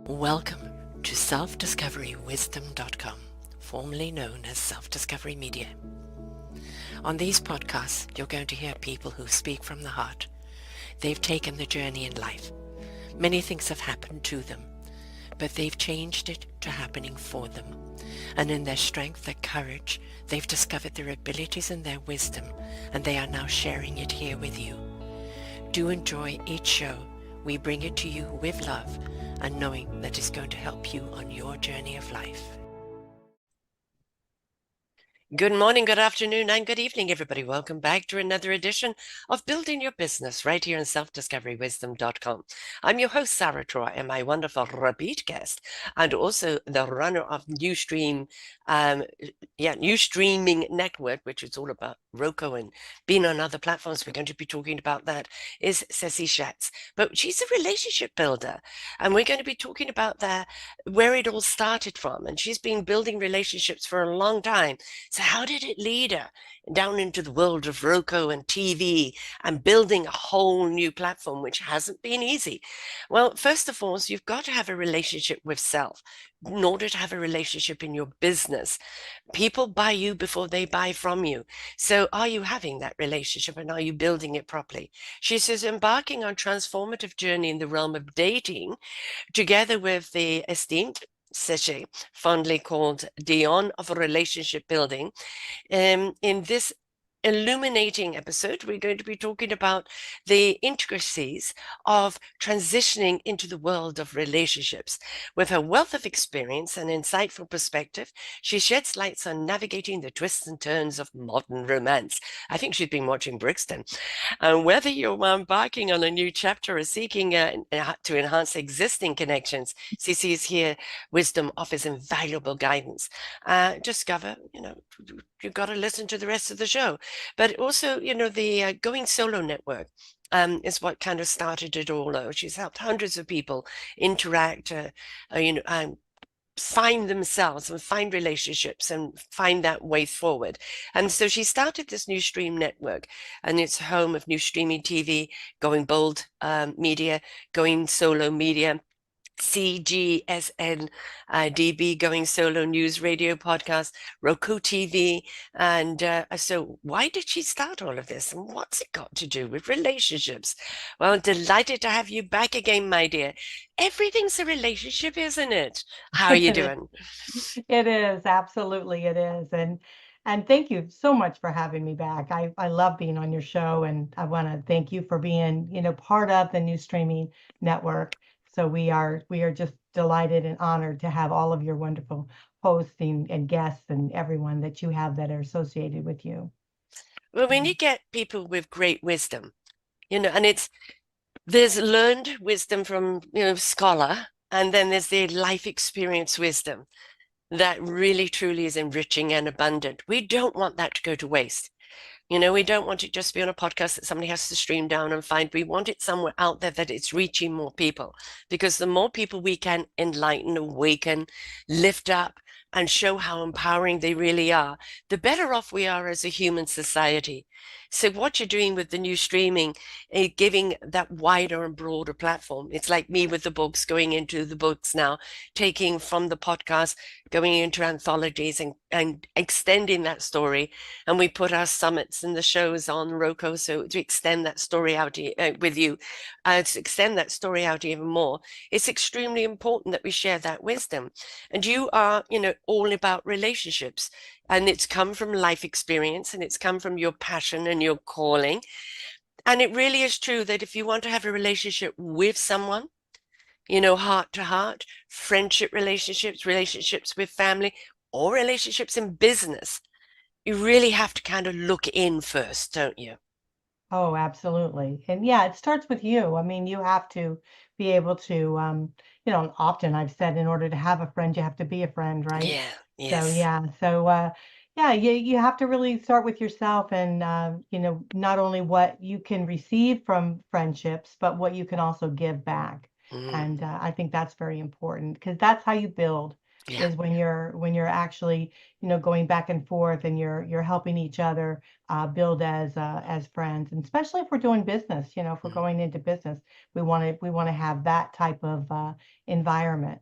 Welcome to selfdiscoverywisdom.com, formerly known as Self-Discovery Media. On these podcasts, you're going to hear people who speak from the heart. They've taken the journey in life. Many things have happened to them, but they've changed it to happening for them. And in their strength, their courage, they've discovered their abilities and their wisdom, and they are now sharing it here with you. Do enjoy each show. We bring it to you with love and knowing that it's going to help you on your journey of life. Good morning, good afternoon, and good evening, everybody. Welcome back to another edition of Building Your Business right here on selfdiscoverywisdom.com. I'm your host, Sarah Troy, and my wonderful repeat guest, and also the runner of New Streaming Network, which is all about Roku and being on other platforms. We're going to be talking about that, is Cece Shatz. But she's a relationship builder, and we're going to be talking about where it all started from. And she's been building relationships for a long time. So how did it lead her down into the world of Roku and TV and building a whole new platform, which hasn't been easy? Well, first of all, you've got to have a relationship with self in order to have a relationship in your business. People buy you before they buy from you. So are you having that relationship and are you building it properly? She says, embarking on transformative journey in the realm of dating, together with the esteemed Cece, fondly called Doyenne of Relationship Building. In this illuminating episode, we're going to be talking about the intricacies of transitioning into the world of relationships. With her wealth of experience and insightful perspective, she sheds lights on navigating the twists and turns of modern romance. I think she's been watching Brixton. And whether you're embarking on a new chapter or seeking to enhance existing connections, Cece is here. Wisdom offers invaluable guidance. Discover, you've got to listen to the rest of the show. But also, the Going Solo Network is what kind of started it all. She's helped hundreds of people interact, find themselves and find relationships and find that way forward. And so she started this new stream network, and it's home of new streaming TV, Going Bold Media, Going Solo Media, WGSN-DB, Going Solo News Radio Podcast, Roku TV. And so why did she start all of this? And what's it got to do with relationships? Well, delighted to have you back again, my dear. Everything's a relationship, isn't it? How are you doing? It is, absolutely it is. And thank you so much for having me back. I love being on your show, and I want to thank you for being, part of the new streaming network. So we are just delighted and honored to have all of your wonderful hosts and guests and everyone that you have that are associated with you. Well, when you get people with great wisdom, and there's learned wisdom from, scholar, and then there's the life experience wisdom that really truly is enriching and abundant. We don't want that to go to waste. We don't want it just to be on a podcast that somebody has to stream down and find. We want it somewhere out there that it's reaching more people, because the more people we can enlighten, awaken, lift up, and show how empowering they really are, the better off we are as a human society. So what you're doing with the new streaming, giving that wider and broader platform. It's like me with the books, going into the books now, taking from the podcast, going into anthologies and extending that story. And we put our summits and the shows on Roku, so to extend that story out with you, to extend that story out even more. It's extremely important that we share that wisdom. And you are, all about relationships. And it's come from life experience, and it's come from your passion and your calling. And it really is true that if you want to have a relationship with someone, heart to heart, friendship relationships, relationships with family, or relationships in business, you really have to kind of look in first, don't you? Oh, absolutely. And yeah, it starts with you. I mean, you have to be able to, often I've said in order to have a friend, you have to be a friend, right? Yeah, So yes. yeah, yeah, you have to really start with yourself and not only what you can receive from friendships, but what you can also give back. Mm. And I think that's very important because that's how you build. Yeah. is when you're actually, going back and forth and you're helping each other build as friends. And especially if we're doing business, if we're Mm. going into business, we want to have that type of environment.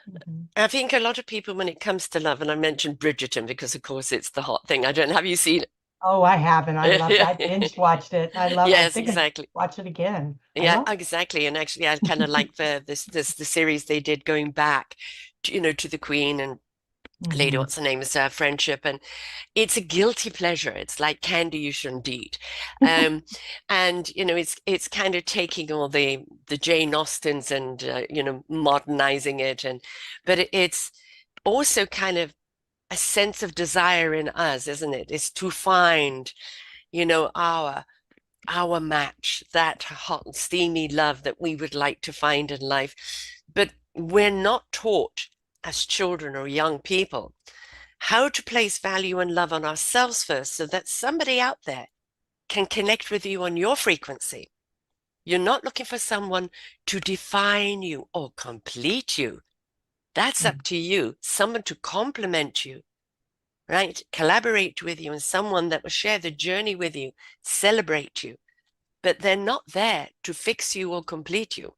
Mhm. I think a lot of people, when it comes to love, and I mentioned Bridgerton because, of course, it's the hot thing. I don't have you seen Oh, I haven't. I loved it. I it? binge watched it. I Yes, think I exactly. watch it again. I Yeah, love exactly. And actually, I kind of like the series they did going back, to the Queen and it. Lady, Hmm. what's her name, is friendship, and it's a guilty pleasure. It's like candy you shouldn't eat, um, and it's kind of taking all the Jane Austens and modernizing it, but it's also kind of a sense of desire in us, isn't it? Is to find, our match, that hot and steamy love that we would like to find in life. But we're not taught as children or young people how to place value and love on ourselves first so that somebody out there can connect with you on your frequency. You're not looking for someone to define you or complete you. That's up to you. Someone to complement you, right? Collaborate with you, and someone that will share the journey with you, celebrate you. But they're not there to fix you or complete you.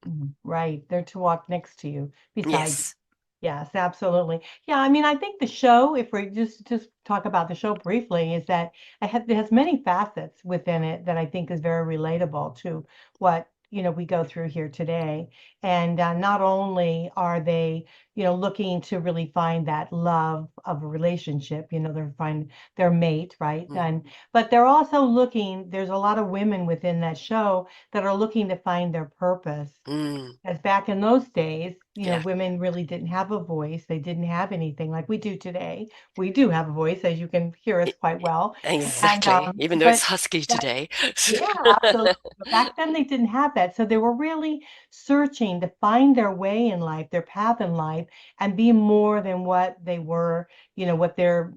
Mhm. Right. They're to walk next to you, beside you. Yes. Yes, absolutely. Yeah, I mean, I think the show, if we just talk about the show briefly, is that it has many facets within it that I think is very relatable to what, we go through here today. And not only are they, looking to really find that love of a relationship, they're find their mate, right? Mm. But they're also looking, there's a lot of women within that show that are looking to find their purpose. Mm. As back in those days, Yeah. women really didn't have a voice. They didn't have anything like we do today. We do have a voice, as you can hear us quite well. And Exactly. Even though it's but husky that, today. yeah, absolutely. But back then they didn't have that. So they were really searching to find their way in life, their path in life, and be more than what they were, what their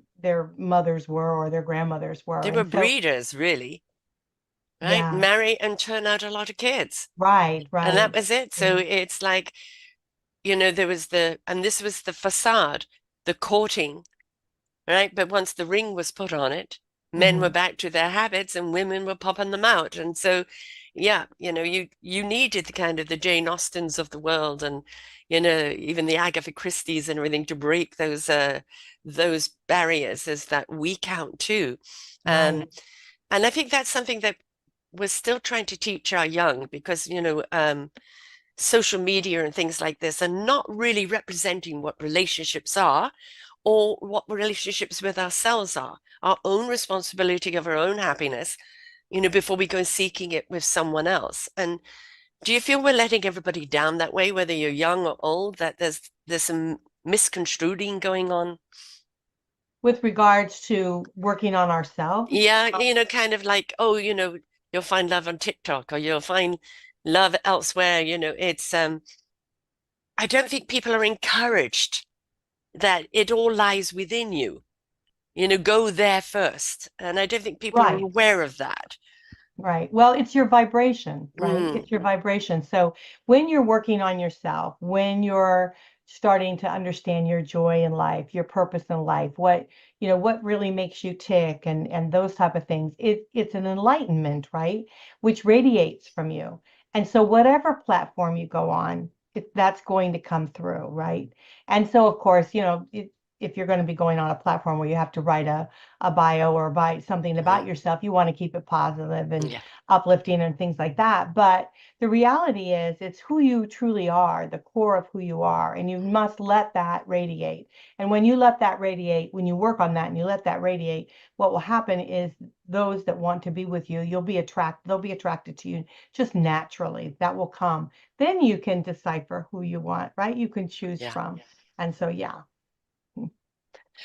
mothers were or their grandmothers were. They were And so, breeders, really, right? yeah, Marry and turn out a lot of kids. right, And that right. was it. So Yeah. it's like, there was and this was the facade, the courting, right? But once the ring was put on it, men were Hmm. back to their habits and women were popping them out. And so, yeah, you needed the kind of the Jane Austens of the world, and even the Agatha Christie's and everything, to break those barriers as that we count too. Right. And I think that's something that we're still trying to teach our young, because social media and things like this are not really representing what relationships are or what relationships with ourselves are, our own responsibility of our own happiness, before we go seeking it with someone else. And do you feel we're letting everybody down that way, whether you're young or old, that there's some misconstruing going on? With regards to working on ourselves. Yeah, kind of like, oh, you'll find love on TikTok or you'll find love elsewhere. I don't think people are encouraged that it all lies within you. Go there first. And I don't think people are Right, aware of that. right. Well, it's your vibration, right? Mm, It's your vibration. So when you're working on yourself, when you're starting to understand your joy in life, your purpose in life, what really makes you tick and those type of things, it's an enlightenment, right? Which radiates from you. And so whatever platform you go on, that's going to come through, right? And so of course, if you're going to be going on a platform where you have to write a bio or write something about mm, yourself, you want to keep it positive and yeah, uplifting and things like that. But the reality is, it's who you truly are, the core of who you are, and you must let that radiate. And when you let that radiate, when you work on that and you let that radiate, what will happen is those that want to be with you, they'll be attracted to you just naturally. That will come. Then you can decipher who you want, right? You can choose yeah. from. And so, yeah,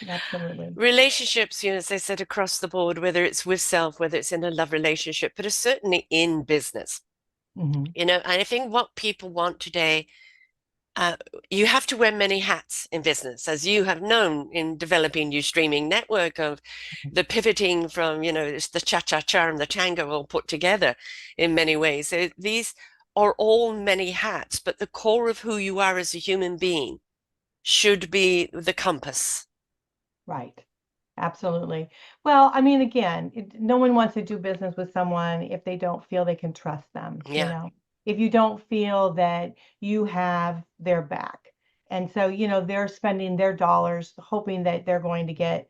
absolutely. Relationships, as I said, across the board, whether it's with self, whether it's in a love relationship, but it's certainly in business. Hmm. And I think what people want today, uh, you have to wear many hats in business, as you have known in developing your streaming network, of the pivoting from, it's the cha-cha-cha and the tango all put together in many ways. So these are all many hats, but the core of who you are as a human being should be the compass. Right. Absolutely. Well, I mean, again, no one wants to do business with someone if they don't feel they can trust them, Yeah. if you don't feel that you have their back. And so, they're spending their dollars hoping that they're going to get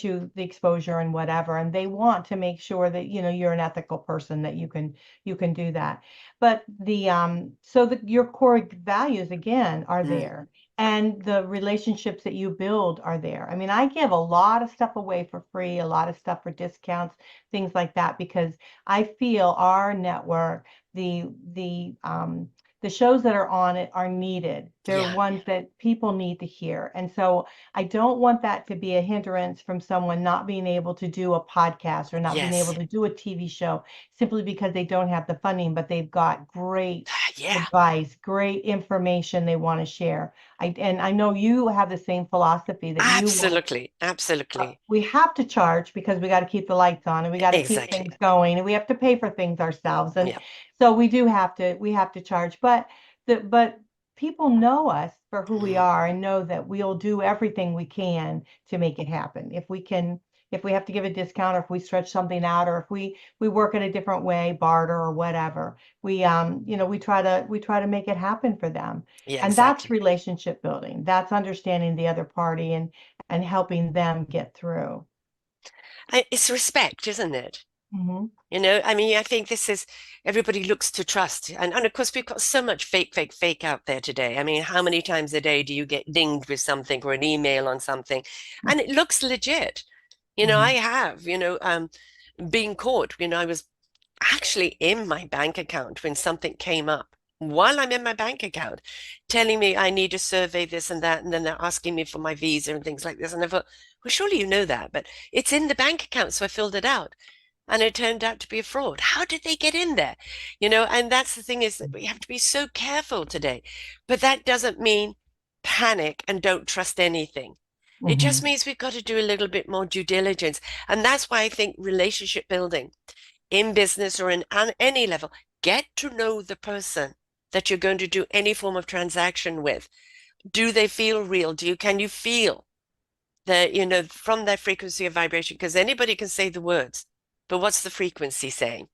you the exposure and whatever. And they want to make sure that, you're an ethical person, that you can do that. But your core values again are Mm. there, and the relationships that you build are there. I mean, I give a lot of stuff away for free, a lot of stuff for discounts, things like that, because I feel our network, the shows that are on it are needed. They're Yeah. ones that people need to hear. And so I don't want that to be a hindrance from someone not being able to do a podcast or not being able Yes. to do a TV show simply because they don't have the funding, but they've got great Yeah. advice, great information they want to share. I know you have the same philosophy that you want. Absolutely. Absolutely. We have to charge because we got to keep the lights on and we got to keep Exactly. things going and we have to pay for things ourselves. And Yeah. so we have to charge. But people know us for who we Mm. are and know that we'll do everything we can to make it happen. If we have to give a discount, or if we stretch something out, or if we work in a different way, barter or whatever, we try to make it happen for them. Yeah, And that's exactly. relationship building. That's understanding the other party and helping them get through. It's respect, isn't it? Hmm. I mean, I think this is everybody looks to trust. And of course, we've got so much fake, fake, fake out there today. I mean, how many times a day do you get dinged with something or an email on something? And it looks legit. I Hmm. have, been caught. I was actually in my bank account when something came up while I'm in my bank account, telling me I need to survey this and that. And then they're asking me for my visa and things like this. And I thought, well, surely you know that, but it's in the bank account. So I filled it out. And it turned out to be a fraud. How did they get in there? And that's the thing, is that we have to be so careful today. But that doesn't mean panic and don't trust anything. It just Hmm. means we've got to do a little bit more due diligence. And that's why I think relationship building in business or in on any level, get to know the person that you're going to do any form of transaction with. Do they feel real? Can you feel that, from their frequency of vibration? Because anybody can say the words, but what's the frequency saying?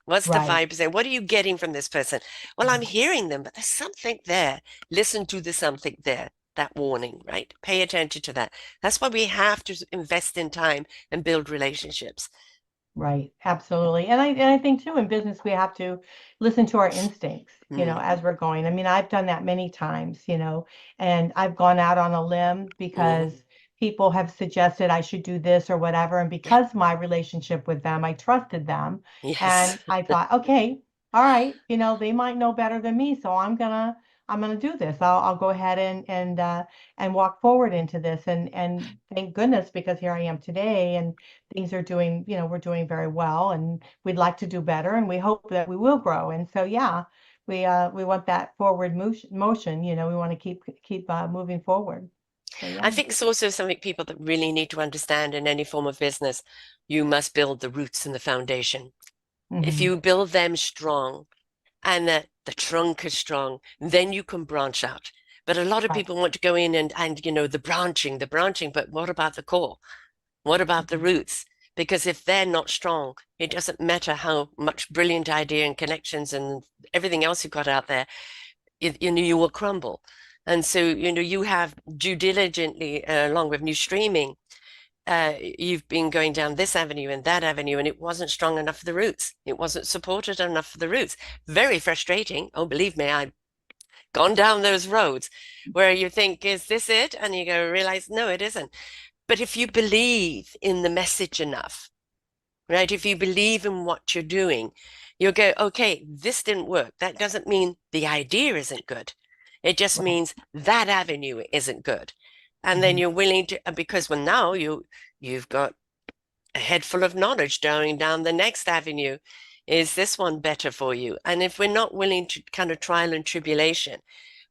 What's the Right. vibe saying? What are you getting from this person? Well, I'm hearing them, but there's something there. Listen to the something there, that warning, right? Pay attention to that. That's why we have to invest in time and build relationships. Right, absolutely. And I think too in business we have to listen to our instincts, Mm. as we're going. I mean, I've done that many times, and I've gone out on a limb Mm. because people have suggested I should do this or whatever. And Yeah. because my relationship with them, I trusted them. Yes. And I thought, okay, all right, they might know better than me, so I'm gonna do this. I'll go ahead and walk forward into this. And thank goodness, because here I am today and things are doing, we're doing very well, and we'd like to do better, and we hope that we will grow. And so, yeah, we want that forward motion. We want to keep moving forward. So, I yeah. think it's also something people that really need to understand in any form of business. You must build the roots and the foundation. If Hmm. you build them strong and the trunk is strong, then you can branch out. But a lot of Right. people want to go in and the branching, but what about the core? What about the Mhm. roots? Because if they're not strong, it doesn't matter how much brilliant idea and connections and everything else you've got out there, you will crumble. And so, you have due diligently, along with new streaming, you've been going down this avenue and that avenue, and it wasn't strong enough for the roots. It wasn't supported enough for the roots. Very frustrating. Oh, believe me, I've gone down those roads where you think, is this it? And you go realize, no, it isn't. But if you believe in the message enough, right? If you believe in what you're doing, you'll go, okay, this didn't work. That doesn't mean the idea isn't good. It just Right. means that avenue isn't good. And then Hmm. you're willing to, because well, now you've got a head full of knowledge going down the next avenue. Is this one better for you? And if we're not willing to kind of trial and tribulation,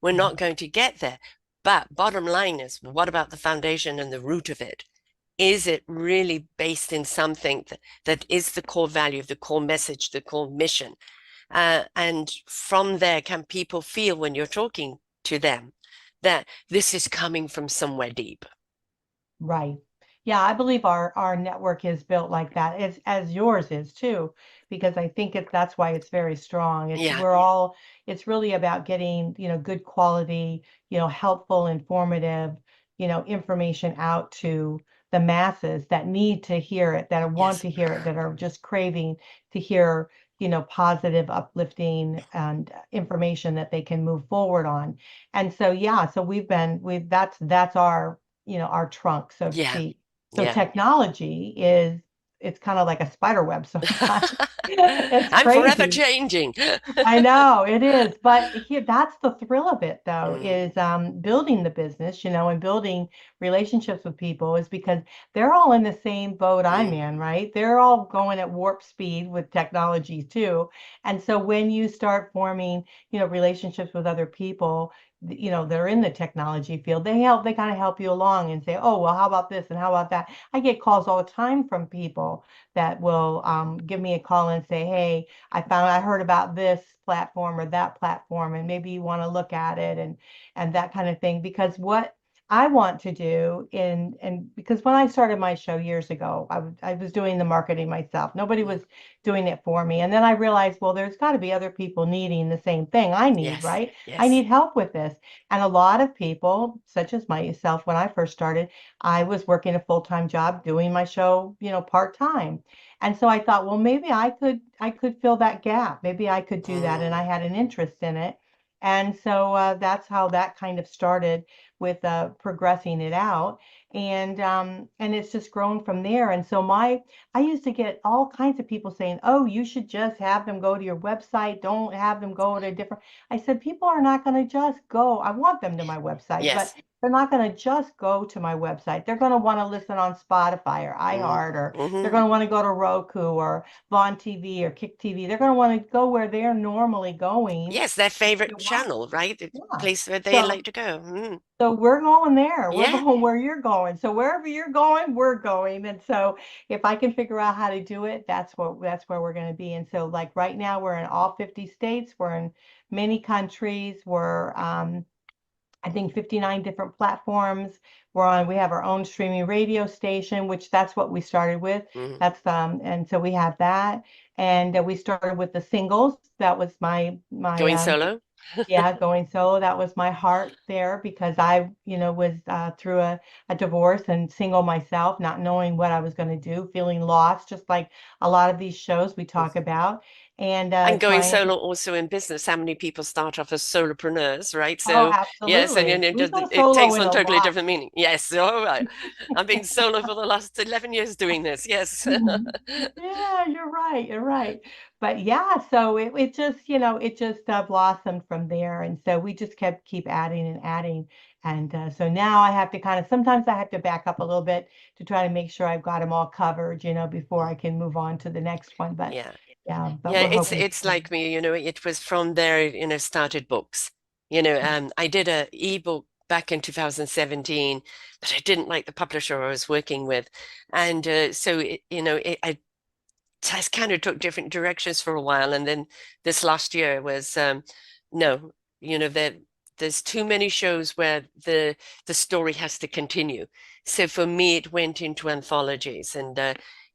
we're not going to get there. But bottom line is, what about the foundation and the root of it? Is it really based in something that is the core value, the core message, the core mission? And from there, can people feel when you're talking to them that this is coming from somewhere deep? Right. Yeah, I believe our network is built like that, as yours is too, because I think that's why it's very strong. Yeah. It's really about getting, good quality, helpful, informative, information out to the masses that need to hear it, that want Yes. to hear it, that are just craving to hear, positive, uplifting and information that they can move forward on. And so, yeah, so that's our trunk, so to Yeah. speak. So Yeah. technology it's kind of like a spider web sometimes. It's I'm forever crazy. changing. I know it is, but here that's the thrill of it though, Mm, is building the business, and building relationships with people is because they're all in the same boat I'm mm, in, right? They're all going at warp speed with technology too. And so when you start forming, relationships with other people, that are in the technology field, they kind of help you along and say, oh, well, how about this and how about that? I get calls all the time from people that will give me a call and say, hey, I heard about this platform or that platform, and maybe you want to look at it and that kind of thing. Because what I want to do and because when I started my show years ago, I was doing the marketing myself. Nobody mm. was doing it for me. And then I realized, well, there's got to be other people needing the same thing I need, Yes. right? I Yes. need help with this. And a lot of people, such as myself, when I first started, I was working a full-time job doing my show, part-time. And so I thought, well, maybe I could fill that gap. Maybe I could do that. And I Mm, had an interest in it. And so that's how that kind of started with progressing it out. And it's just grown from there. And so I used to get all kinds of people saying, oh, you should just have them go to your website. Don't have them go to a different. I said, people are not going to just go. I want them to my website, but yes. they're not going to just go to my website. They're going to want to listen on Spotify or Mm, iHeart, or they're hmm. going to want to go to Roku or Vaughn TV or Kick TV. They're going to want to go where they're normally going Yes, their to favorite watch. channel, right? The Yeah. place where they So like to go. Mm. so we're going there. We're Yeah. going where you're going. So wherever you're going, we're going. And so if I can figure out how to do it, that's where we're going to be. And so like right now we're in all 50 states. We're in many countries. We're I think 59 different platforms. We have our own streaming radio station, which that's what we started with. Mm. And so we have that. And we started with the singles. That was my Going solo. yeah, going solo. That was my heart there because I, was through a divorce and single myself, not knowing what I was going to do, feeling lost, just like a lot of these shows we talk about. And And going trying, solo also in business. How many people start off as solopreneurs, right? oh, So yes, and absolutely. then We go it solo takes in on a totally lot. different meaning. Yes, all right. I've been solo for the last 11 years doing this. Yes. Mhm. Yeah, you're right. You're right. But yeah, so it just, it just blossomed from there. And so we just keep adding and adding. And so now I have to sometimes I have to back up a little bit to try to make sure I've got them all covered, before I can move on to the next one. But Yeah. yeah, but Yeah, we're hoping. it's like me, it was from there, started books. I did a ebook back in 2017, but I didn't like the publisher I was working with. And so I just kind of took different directions for a while. And then this last year was no, there's too many shows where the story has to continue. So for me, it went into anthologies. And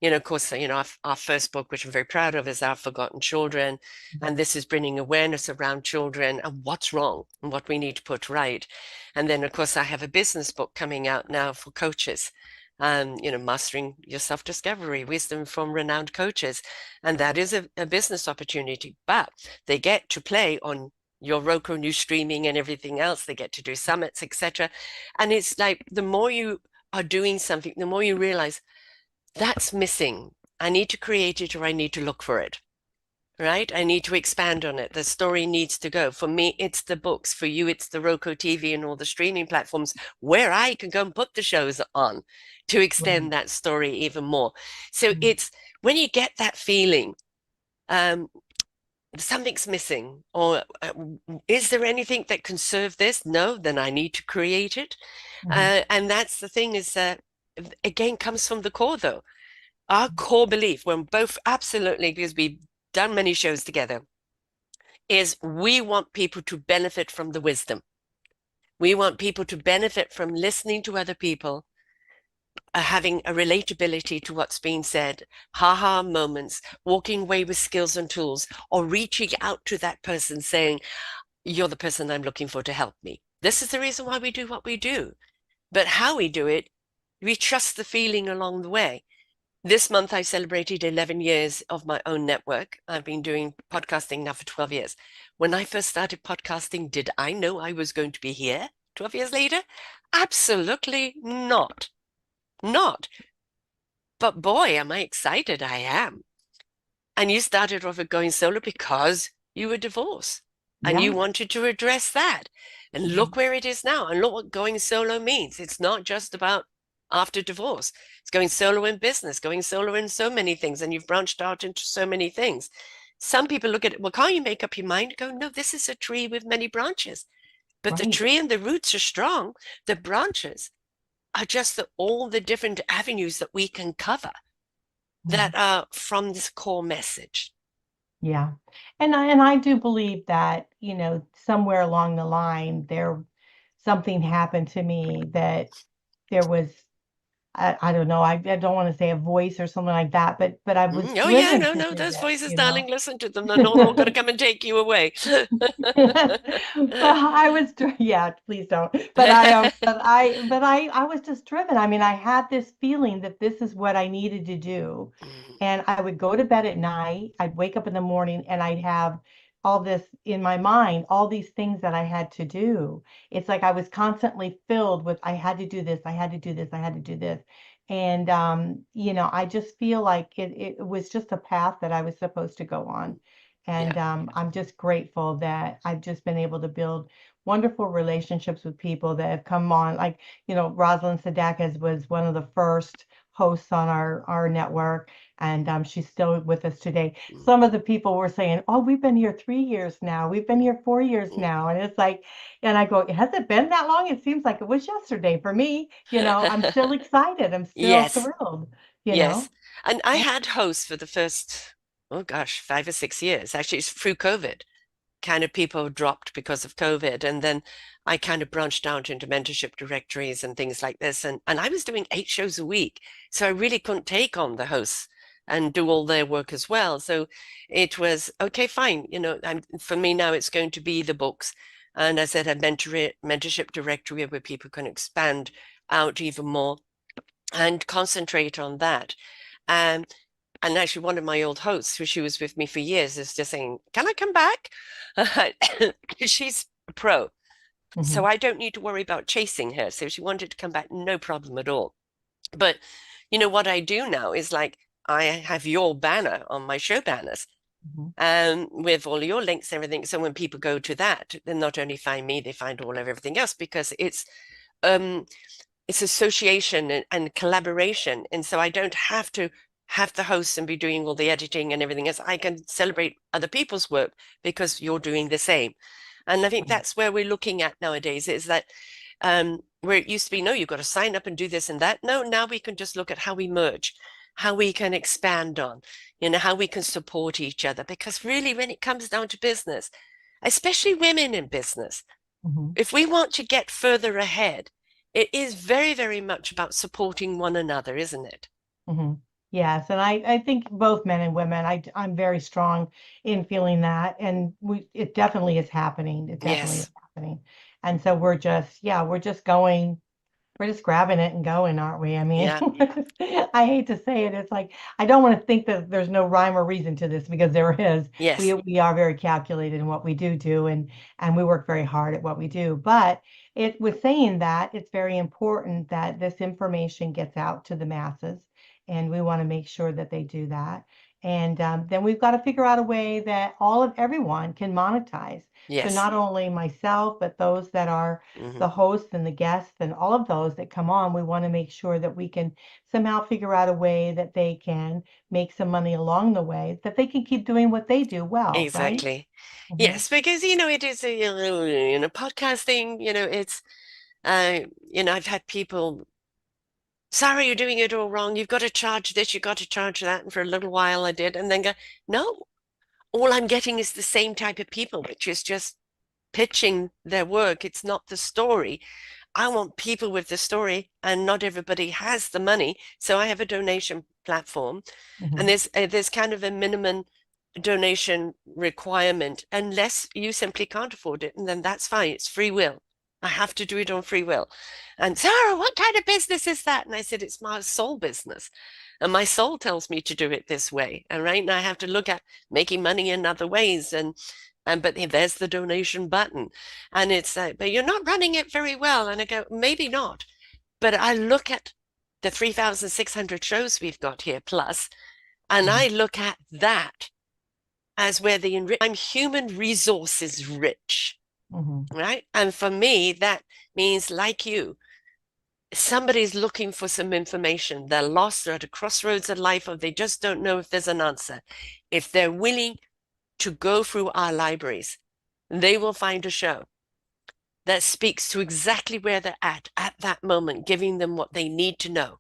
of course, our first book, which I'm very proud of, is Our Forgotten Children. And this is bringing awareness around children and what's wrong and what we need to put right. And then, of course, I have a business book coming out now for coaches, mastering your self-discovery, wisdom from renowned coaches. And that is a business opportunity, but they get to play on your Roku new streaming and everything else. They get to do summits, etc. And it's like the more you are doing something, the more you realize that's missing. I need to create it or I need to look for it. Right? I need to expand on it. The story needs to go. For me, it's the books. For you, it's the Roku TV and all the streaming platforms where I can go and put the shows on to Right. extend that story even more. So Mm, it's when you get that feeling, um, something's missing, or is there anything that can serve this? No, then I need to create it. mhm, And that's the thing is that, again, comes from the core, though. Our core belief, when both absolutely, because we've done many shows together, is we want people to benefit from the wisdom. We want people to benefit from listening to other people, having a relatability to what's being said, ha moments, walking away with skills and tools, or reaching out to that person saying, you're the person I'm looking for to help me. This is the reason why we do what we do. But how we do it, we trust the feeling along the way. This month, I celebrated 11 years of my own network. I've been doing podcasting now for 12 years. When I first started podcasting, did I know I was going to be here 12 years later? Absolutely not. Not. But boy, am I excited. I am. And you started off with going solo because you were divorced and you Yeah. wanted to address that. And look where it is now. And look what going solo means. It's not just about after divorce. It's going solo in business, going solo in so many things. And you've branched out into so many things. Some people look at it, well, can't you make up your mind? Go, no, this is a tree with many branches. But the Right. tree and the roots are strong. The branches are just all the different avenues that we can cover Mhm. that are from this core message. Yeah. And I do believe that, somewhere along the line something happened to me that there was I don't know, I don't want to say a voice or something like that, but I was Oh yeah, driven no, to no, do those it, voices, darling, listen to them. They're not all going to come and take you away. But I was, yeah, please don't. But I was just driven. I mean, I had this feeling that this is what I needed to do. And I would go to bed at night, I'd wake up in the morning and I'd have all this in my mind, all these things that I had to do. It's like I was constantly filled with, I had to do this, I had to do this, I had to do this. And I just feel like it was just a path that I was supposed to go on. Yeah, And I'm just grateful that I've just been able to build wonderful relationships with people that have come on. Like, Rosalind Sadakis was one of the first hosts on our network, and she's still with us today. Some of the people were saying, "Oh, we've been here 3 years now. We've been here 4 years now," and it's like, and I go, "Has it been that long? It seems like it was yesterday for me." I'm still excited. I'm still yes, thrilled. You yes. know. And I had hosts for the first, oh gosh, 5 or 6 years. Actually, it's through COVID. Kind of people dropped because of COVID. And then I kind of branched out into mentorship directories and things like this. And I was doing 8 shows a week. So I really couldn't take on the hosts and do all their work as well. So it was, okay, fine. For me now, it's going to be the books. And I said, a mentorship directory where people can expand out even more and concentrate on that. Um, and actually, one of my old hosts, who she was with me for years, is just saying, "Can I come back?" She's a pro, so Mhm. I don't need to worry about chasing her. So if she wanted to come back, no problem at all. But what I do now is like I have your banner on my show banners, Mhm. with all your links, and everything. So when people go to that, they not only find me, they find all of everything else because um it's association and collaboration. And so I don't have to have the hosts and be doing all the editing and everything else. I can celebrate other people's work because you're doing the same. And I think Right. that's where we're looking at nowadays is that where it used to be, no, you've got to sign up and do this and that. No, now we can just look at how we merge, how we can expand on, how we can support each other. Because really, when it comes down to business, especially women in business, Mhm. if we want to get further ahead, it is very, very much about supporting one another, isn't it? Hmm. Yes, and I think both men and women, I'm very strong in feeling that, and it definitely is happening. It definitely is Yes. happening, and so we're just grabbing it and going, aren't we? I mean, Yeah. I hate to say it, it's like I don't want to think that there's no rhyme or reason to this because there is. We Yes. we are very calculated in what we do, and we work very hard at what we do. But it with saying that, it's very important that this information gets out to the masses and we want to make sure that they do that. And then we've got to figure out a way that everyone can monetize. So Yes. not only myself, but those that are Hmm. the hosts and the guests and all of those that come on, we want to make sure that we can somehow figure out a way that they can make some money along the way, that they can keep doing what they do well, right? Exactly. Hmm. Yes, because it is a podcasting, it's I've had people, sorry, you're doing it all wrong. You've got to charge this, you've got to charge that. And for a little while I did, and then go, no, all I'm getting is the same type of people, which is just pitching their work. It's not the story. I want people with the story, and not everybody has the money. So I have a donation platform, and Mhm. there's kind of a minimum donation requirement unless you simply can't afford it, and then that's fine. It's free will. I have to do it on free will. And Sarah, what kind of business is that? And I said, it's my soul business. And my soul tells me to do it this way. And right now I have to look at making money in other ways. And but there's the donation button. And it's like, but you're not running it very well. And I go, maybe not. But I look at the 3,600 shows we've got here plus, and Mhm. I look at that as where I'm human resources rich, Mhm. right? And for me, that means like you, somebody's looking for some information. They're lost, they're at a crossroads of life, or they just don't know if there's an answer. If they're willing to go through our libraries, they will find a show that speaks to exactly where they're at that moment, giving them what they need to know.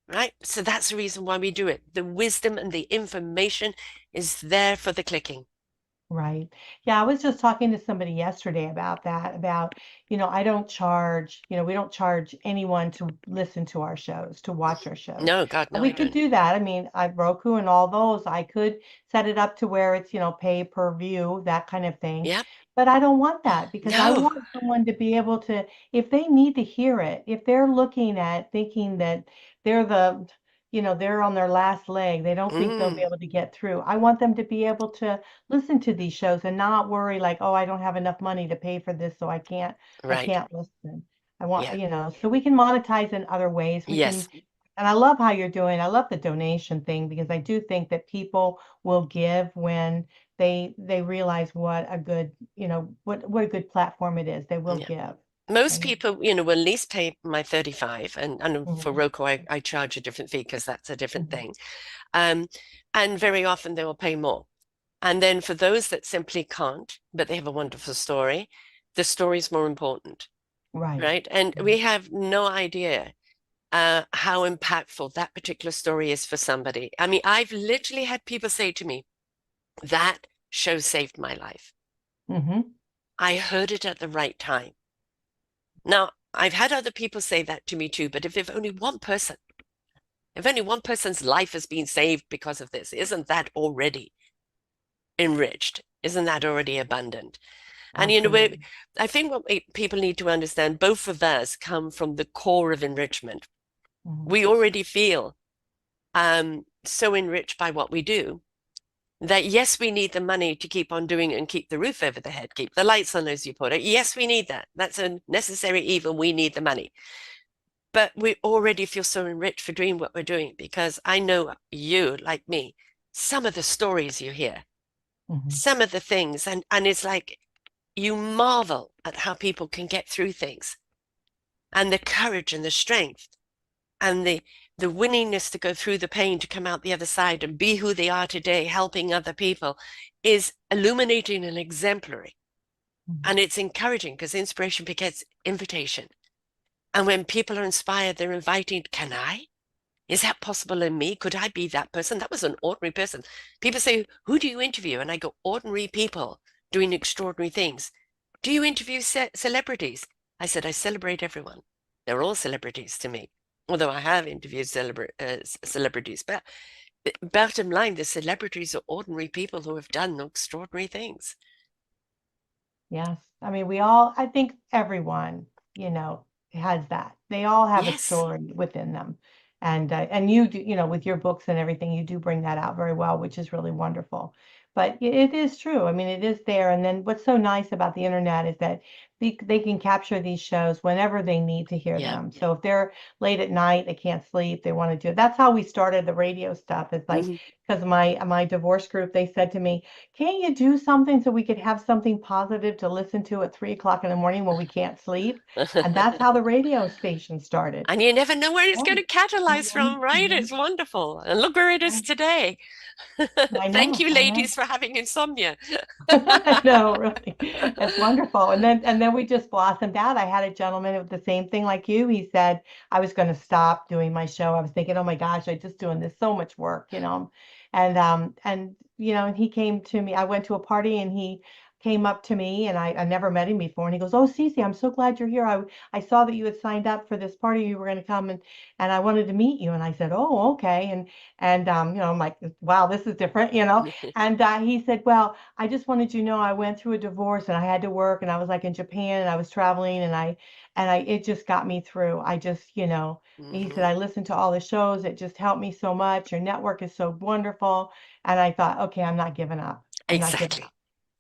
Right? So that's the reason why we do it. The wisdom and the information is there for the clicking. Right. Yeah, I was just talking to somebody yesterday about that, about, I don't charge, we don't charge anyone to listen to our shows, to watch our shows. No, God, And no, we I could don't. do that. I mean, I Roku and all those, I could set it up to where it's, pay per view, that kind of thing. Yep. But I don't want that because I No. want someone to be able to, if they need to hear it, if they're looking at thinking that they're the, they're on their last leg, they don't think they'll be Mm, able to get through. I want them to be able to listen to these shows and not worry like, oh, I don't have enough money to pay for this, so I right. can't listen. I want, Yeah. so we can monetize in other ways. We can, Yes. and I love how you're doing. I love the donation thing because I do think that people will give when they realize what a good, what a good platform it is. They will Yeah. give. Most And people, will at least pay my 35, and for mhm, Roku, I charge a different fee because that's a different mhm, thing. Um, and very often they will pay more. And then for those that simply can't, but they have a wonderful story, the story is more important, right. right? And Right. we have no idea how impactful that particular story is for somebody. I mean, I've literally had people say to me, that show saved my life. Hmm. I heard it at the right time. Now, I've had other people say that to me too, but if only one person's life has been saved because of this, isn't that already enriched? Isn't that already abundant? And Absolutely. I think what people need to understand, both of us come from the core of enrichment. Hmm. We already feel so enriched by what we do that yes, we need the money to keep on doing it and keep the roof over the head, keep the lights on, as you put it. Yes, we need that. That's a necessary evil. We need the money. But we already feel so enriched for doing what we're doing because I know you, like me, some of the stories you hear, Hmm. some of the things, and it's like you marvel at how people can get through things and the courage and the strength and the willingness to go through the pain to come out the other side and be who they are today, helping other people, is illuminating and exemplary. Hmm. And it's encouraging because inspiration begets invitation. And when people are inspired, they're inviting, can I? Is that possible in me? Could I be that person? That was an ordinary person. People say, who do you interview? And I go, ordinary people doing extraordinary things. Do you interview celebrities? I said, I celebrate everyone. They're all celebrities to me, although I have interviewed celebrities. But bottom line, the celebrities are ordinary people who have done extraordinary things. Yes. I mean, I think everyone, has that. They all have a Yes. story within them. And you do, with your books and everything, you do bring that out very well, which is really wonderful. But it is true. I mean, it is there. And then what's so nice about the internet is that they can capture these shows whenever they need to hear Yeah. them. So if they're late at night, they can't sleep, they want to do it. That's how we started the radio stuff. It's like, Mhm. because my divorce group, they said to me, can't you do something so we could have something positive to listen to at 3 o'clock in the morning when we can't sleep? And that's how the radio station started. And you never know where it's Yeah. going to catalyze Mhm, from, right? mhm. It's wonderful. And look where it is today. I Thank know, you, I know. ladies, for having insomnia. I know, really. It's wonderful. And then we just blossomed out. I had a gentleman with the same thing like you. He said I was going to stop doing my show. I was thinking, oh my gosh, I'm just doing this so much work. And and he came to me. I went to a party and he came up to me, and I never met him before. And he goes, "Oh, Cece, I'm so glad you're here. I saw that you had signed up for this party. You were going to come, and I wanted to meet you." And I said, "Oh, okay." And I'm like, "Wow, this is different." And he said, "Well, I just wanted you to know I went through a divorce and I had to work, and I was like in Japan and I was traveling, and I it just got me through. I just. He said, Hmm. "I listened to all the shows. It just helped me so much. Your network is so wonderful." And I thought, okay, I'm not giving up. I'm not giving Exactly. up.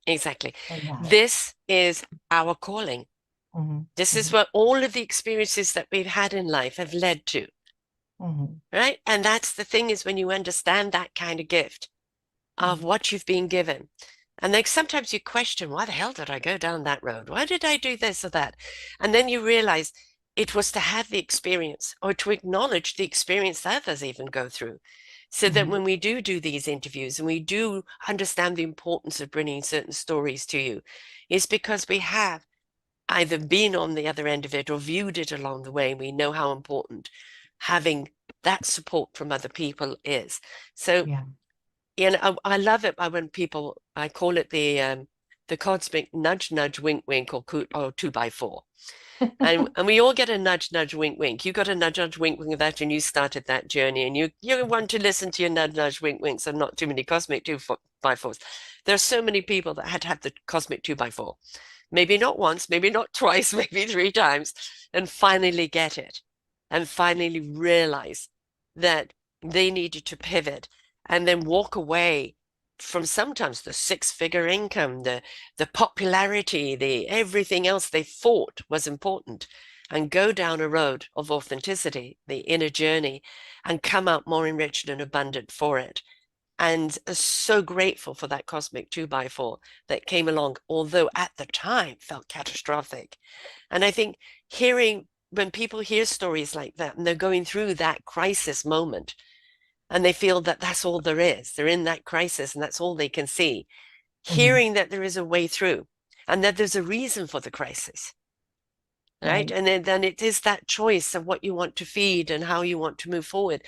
Exactly. So yeah. This is our calling. Hmm. This is Hmm. what all of the experiences that we've had in life have led to, Hmm. right? And that's the thing, is when you understand that kind of gift of Hmm. what you've been given. And like sometimes you question, why the hell did I go down that road? Why did I do this or that? And then you realize it was to have the experience, or to acknowledge the experience that others even go through. So that Hmm. when we do these interviews and we do understand the importance of bringing certain stories to you, it's because we have either been on the other end of it or viewed it along the way. We know how important having that support from other people is. So, Yeah. I love it when people, I call it the cosmic nudge, nudge, wink, wink, or two by four. And we all get a nudge, nudge, wink, wink. You got a nudge, nudge, wink, wink of that, and you started that journey. And you want to listen to your nudge, nudge, wink, winks, and not too many cosmic by fours. There are so many people that had to have the cosmic two by four. Maybe not once, maybe not twice, maybe three times, and finally get it, and finally realize that they needed to pivot and then walk away from sometimes the six-figure income, the popularity, the everything else they thought was important, and go down a road of authenticity, the inner journey, and come out more enriched and abundant for it. And so grateful for that cosmic two by four that came along, although at the time felt catastrophic. And I think hearing when people hear stories like that and they're going through that crisis moment and they feel that that's all there is, they're in that crisis and that's all they can see, Hmm. hearing that there is a way through and that there's a reason for the crisis, right? Right. And then it is that choice of what you want to feed and how you want to move forward.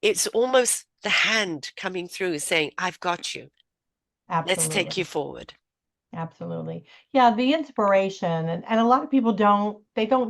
It's almost the hand coming through saying, I've got you. Let's take you Absolutely. forward. Absolutely. Yeah, the inspiration, and a lot of people don't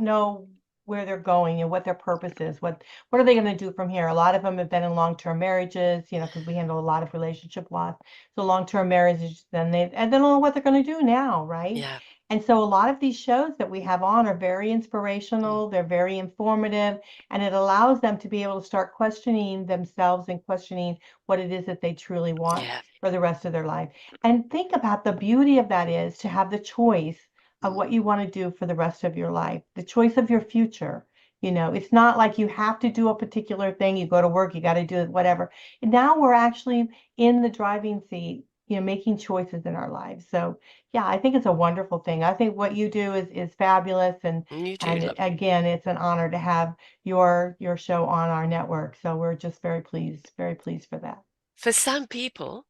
know where they're going and what their purpose is. What are they going to do from here? A lot of them have been in long-term marriages, because we handle a lot of relationship loss. So long-term marriages, then they don't know what they're going to do now, right? Yeah. And so a lot of these shows that we have on are very Mm. inspirational, they're very informative, and it allows them to be able to start questioning themselves and questioning what it is that they truly want Yeah. for the rest of their life. And think about the beauty of that is to have the choice of Mm. what you want to do for the rest of your life, the choice of your future. It's not like you have to do a particular thing. You go to work, you got to do it, whatever. And now we're actually in the driving seat, making choices in our lives. So yeah, I think it's a wonderful thing. I think what you do is fabulous. And You too, and lovely. again, it's an honor to have your show on our network. So we're just very pleased for that. For some people,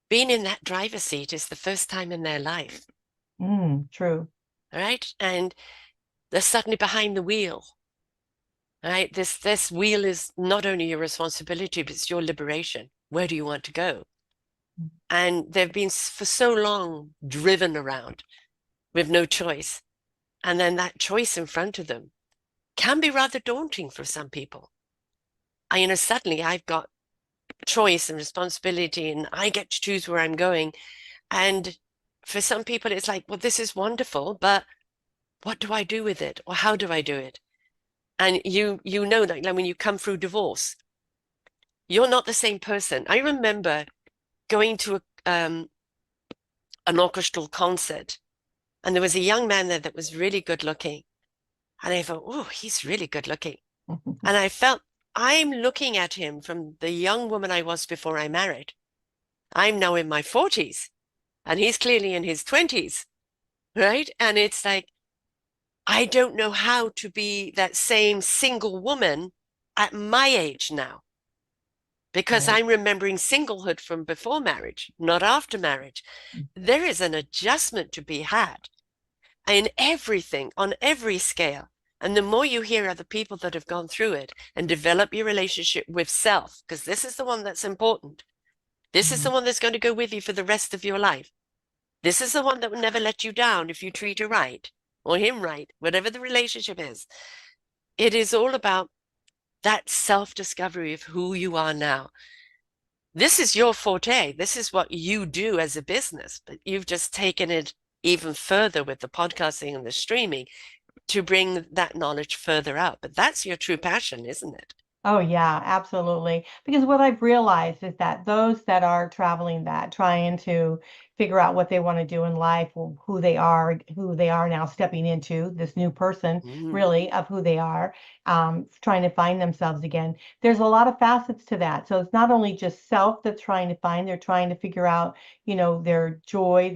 being in that driver's seat is the first time in their life, True. right? And they're suddenly behind the wheel, right? This wheel is not only your responsibility, but it's your liberation. Where do you want to go? And they've been for so long driven around with no choice. And then that choice in front of them can be rather daunting for some people. Suddenly I've got choice and responsibility, and I get to choose where I'm going. And for some people, it's like, well, this is wonderful, but what do I do with it? Or how do I do it? And you know that, like when you come through divorce, you're not the same person. I remember going to an orchestral concert, and there was a young man there that was really good looking. And I thought, oh, he's really good looking. And I felt I'm looking at him from the young woman I was before I married. I'm now in my 40s, and he's clearly in his 20s, right? And it's like, I don't know how to be that same single woman at my age now, because Right. I'm remembering singlehood from before marriage, not after marriage. There is an adjustment to be had in everything, on every scale. And the more you hear other people that have gone through it and develop your relationship with self, because this is the one that's important. This is the Mhm. one that's going to go with you for the rest of your life. This is the one that will never let you down if you treat her right or him right, whatever the relationship is. It is all about that self-discovery of who you are now. This is your forte. This is what you do as a business, but you've just taken it even further with the podcasting and the streaming to bring that knowledge further out. But that's your true passion, isn't it? Oh, yeah, absolutely. Because what I've realized is that those that are traveling that, trying to figure out what they want to do in life, or who they are now stepping into this new person, Mm. really, of who they are, trying to find themselves again. There's a lot of facets to that. So it's not only just self that's trying to find, they're trying to figure out, their joy,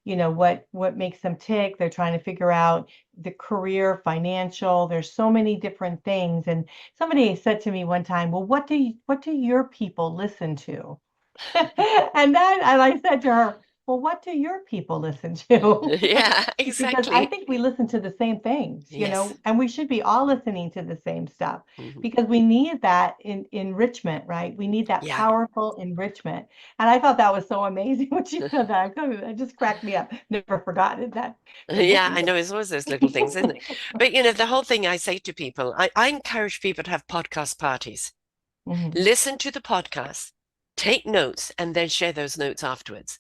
what makes them tick. They're trying to figure out the career, financial. There's so many different things. And somebody said to me one time, "Well, what do your people listen to?" And I said to her, "Well, what do your people listen to?" Yeah, Because I exactly. think we listen to the same things, Yes. and we should be all listening to the same stuff Mhm. because we need that enrichment, right? We need that Yeah. powerful enrichment. And I thought that was so amazing when she said that. It just cracked me up. Never forgotten it. That hit Yeah, me. I know it's always those little things, isn't it? But the whole thing I say to people, I encourage people to have podcast parties. Mhm. Listen to the podcast, take notes, and then share those notes afterwards.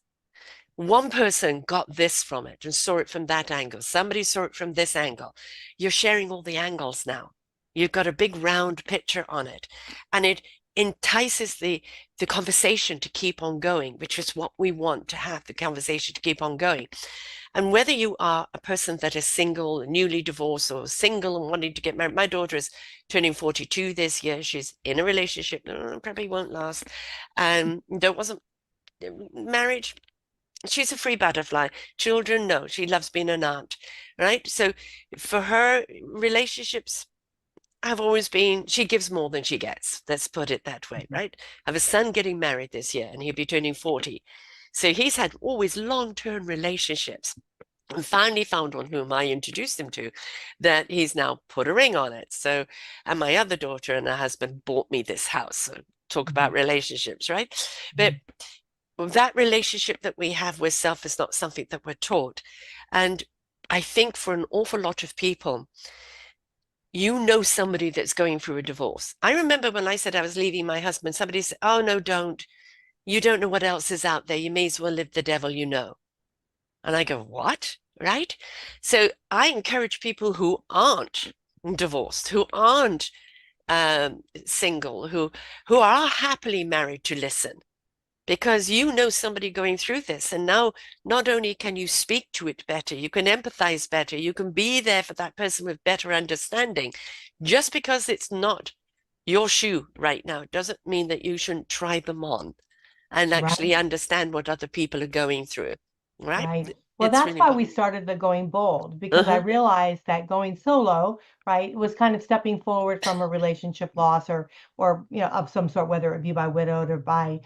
One person got this from it and saw it from that angle. Somebody saw it from this angle. You're sharing all the angles now. You've got a big round picture on it. And it entices the conversation to keep on going, which is what we want to have, the conversation to keep on going. And whether you are a person that is single, newly divorced, or single and wanting to get married, my daughter is turning 42 this year. She's in a relationship, probably won't last. There wasn't marriage. She's a free butterfly. Children, no, she loves being an aunt, right? So for her, relationships have always been, she gives more than she gets. Let's put it that way, right? I have a son getting married this year and he'll be turning 40. So he's had always long-term relationships and finally found one whom I introduced him to that he's now put a ring on it. So, and my other daughter and her husband bought me this house. So talk about Mhm. relationships, right? But Mhm. that relationship that we have with self is not something that we're taught. And I think for an awful lot of people, somebody that's going through a divorce. I remember when I said I was leaving my husband, somebody said, "Oh, no, don't. You don't know what else is out there. You may as well live the devil you know." And I go, "What?" Right? So I encourage people who aren't divorced, who aren't single, who are happily married to listen because somebody going through this. And now not only can you speak to it better, you can empathize better, you can be there for that person with better understanding. Just because it's not your shoe right now doesn't mean that you shouldn't try them on and Right. actually understand what other people are going through, right? Right. Well, It's that's really why we important. started the Going Bold because I Uh-huh. realized that going solo, right, was kind of stepping forward from a relationship loss or of some sort, whether it be by widowed or by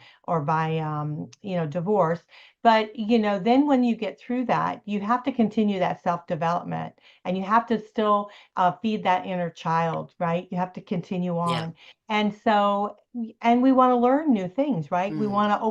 divorce. But then when you get through that, you have to continue that self-development and you have to still feed that inner child, right? You have to continue Yeah. on. And so and we want to learn new things, right? We Mm. want to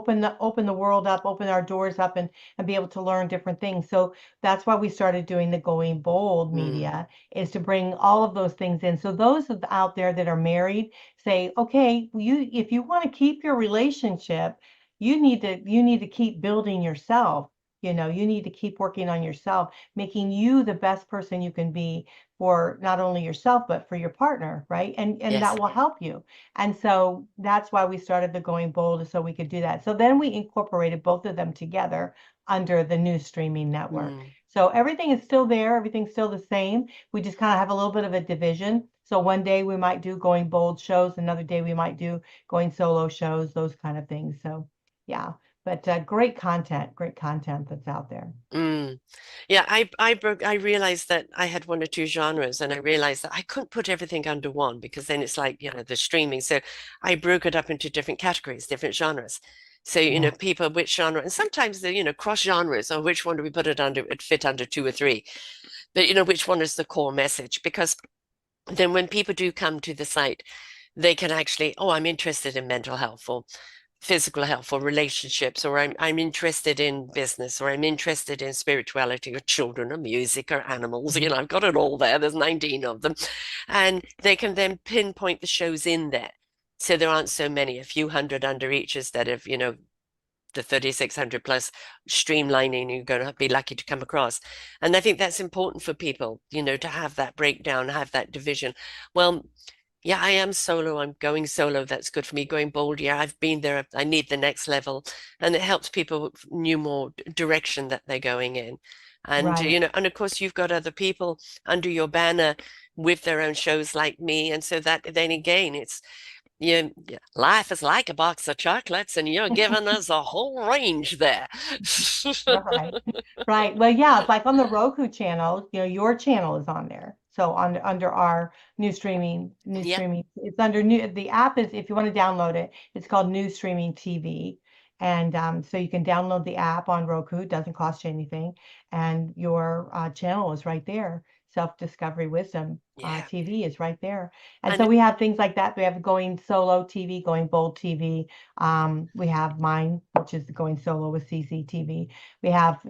open the world up, open our doors up and be able to learn different things. So that's why we started doing the Going Bold Mm. media is to bring all of those things in. So those out there that are married say, okay, if you want to keep your relationship, you need to keep building yourself. You need to keep working on yourself, making you the best person you can be for not only yourself but for your partner, right? And that Yes. will help you. And so that's why we started the Going Bold, so we could do that. So then we incorporated both of them together under the new streaming network. Mm. So everything is still there, everything's still the same. We just kind of have a little bit of a division. So one day we might do Going Bold shows, another day we might do Going Solo shows, those kind of things. So yeah, but great content that's out there. Mm. Yeah, I realized that I had one or two genres and I realized that I couldn't put everything under one because then it's like, the streaming. So I broke it up into different categories, different genres. So, Yeah, people, which genre, and sometimes the, cross genres or which one do we put it under, it fit under two or three. But, which one is the core message? Because then when people do come to the site, they can actually, oh, I'm interested in mental health or physical health or relationships, or I'm interested in business, or I'm interested in spirituality or children or music or animals. Mhm. I've got it all there. There's 19 of them. And they can then pinpoint the shows in there. So there aren't so many, a few hundred under each instead of, the 3,600 plus streamlining you're going to be lucky to come across. And I think that's important for people, to have that breakdown, have that division. Well, yeah, I am solo. I'm going solo. That's good for me. Going bold. Yeah, I've been there. I need the next level. And it helps people new more direction that they're going in. And, Right. and of course, you've got other people under your banner with their own shows like me. And so that then again, it's, life is like a box of chocolates, and you're giving us a whole range there. Right. Right. Well, yeah, it's like on the Roku channel, your channel is on there. So on under our new Yeah, streaming, it's under new, the app is, if you want to download it, it's called New Streaming TV. And so you can download the app on Roku, it doesn't cost you anything. And your channel is right there. Self-Discovery Wisdom yeah. TV is right there. And so And we have things like that. We have Going Solo TV, Going Bold TV. We have mine, which is Going Solo with Cece TV. We have,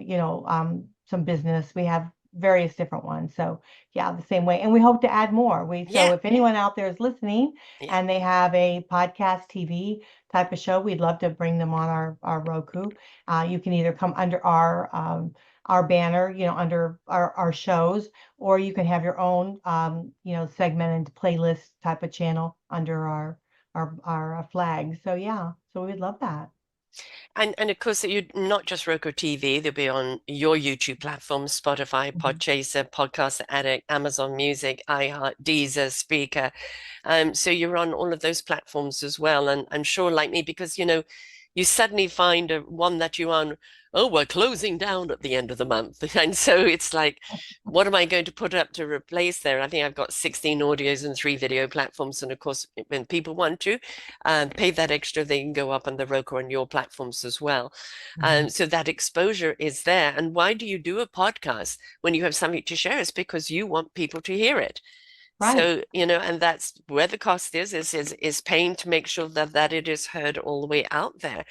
some business. We have various different ones. So yeah, the same way. And we hope to add more. So yeah, if anyone out there is listening yeah. and they have a podcast TV type of show, we'd love to bring them on our Roku. You can either come under our banner, under our shows, or you can have your own, segmented playlist type of channel under our flag. So yeah, so we'd love that. And of course, you not just Roku TV, they'll be on your YouTube platforms, Spotify, Mhm. Podchaser, Podcast Addict, Amazon Music, iHeart, Deezer, Speaker. So you're on all of those platforms as well. And I'm sure, like me, because you suddenly find one that you're on, oh, we're closing down at the end of the month. And so it's like, what am I going to put up to replace there? I think I've got 16 audios and 3 video platforms. And of course, when people want to pay that extra, they can go up on the Roku on your platforms as well. Mhm. So that exposure is there. And why do you do a podcast when you have something to share? It's because you want people to hear it. Right. So, and that's where the cost is paying to make sure that it is heard all the way out there.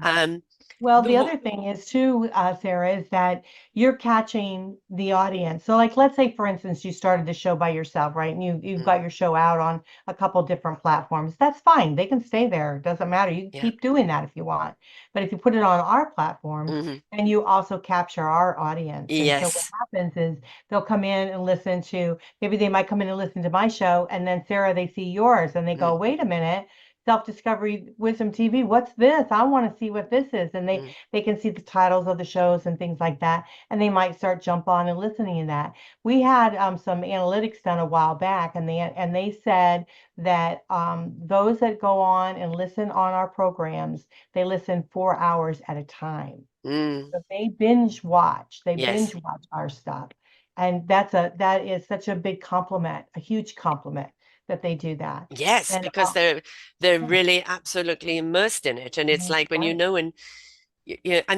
Um, Well, the the other thing is too, Sarah, is that you're catching the audience. So, like, let's say, for instance, you started the show by yourself, right? And you've got mm, your show out on a couple different platforms. That's fine. They can stay there. It doesn't matter. You can yeah. keep doing that if you want. But if you put it on our platforms, Hmm. then you also capture our audience. And so what Yes. happens is they'll come in and listen to, maybe they might come in and listen to my show, and then Sarah, they see yours and they go, Mm, wait a minute. Self-Discovery Wisdom TV, what's this? I want to see what this is. And mm, they can see the titles of the shows and things like that, and they might start jump on and listening to that. We had some analytics done a while back, and they said that those that go on and listen on our programs, they listen 4 hours at a time. mm, So they binge watch. They yes. binge watch our stuff, and that is such a big compliment, a huge compliment that they do that. Yes, And because they're yeah, really absolutely immersed in it. And it's mhm, like when right. and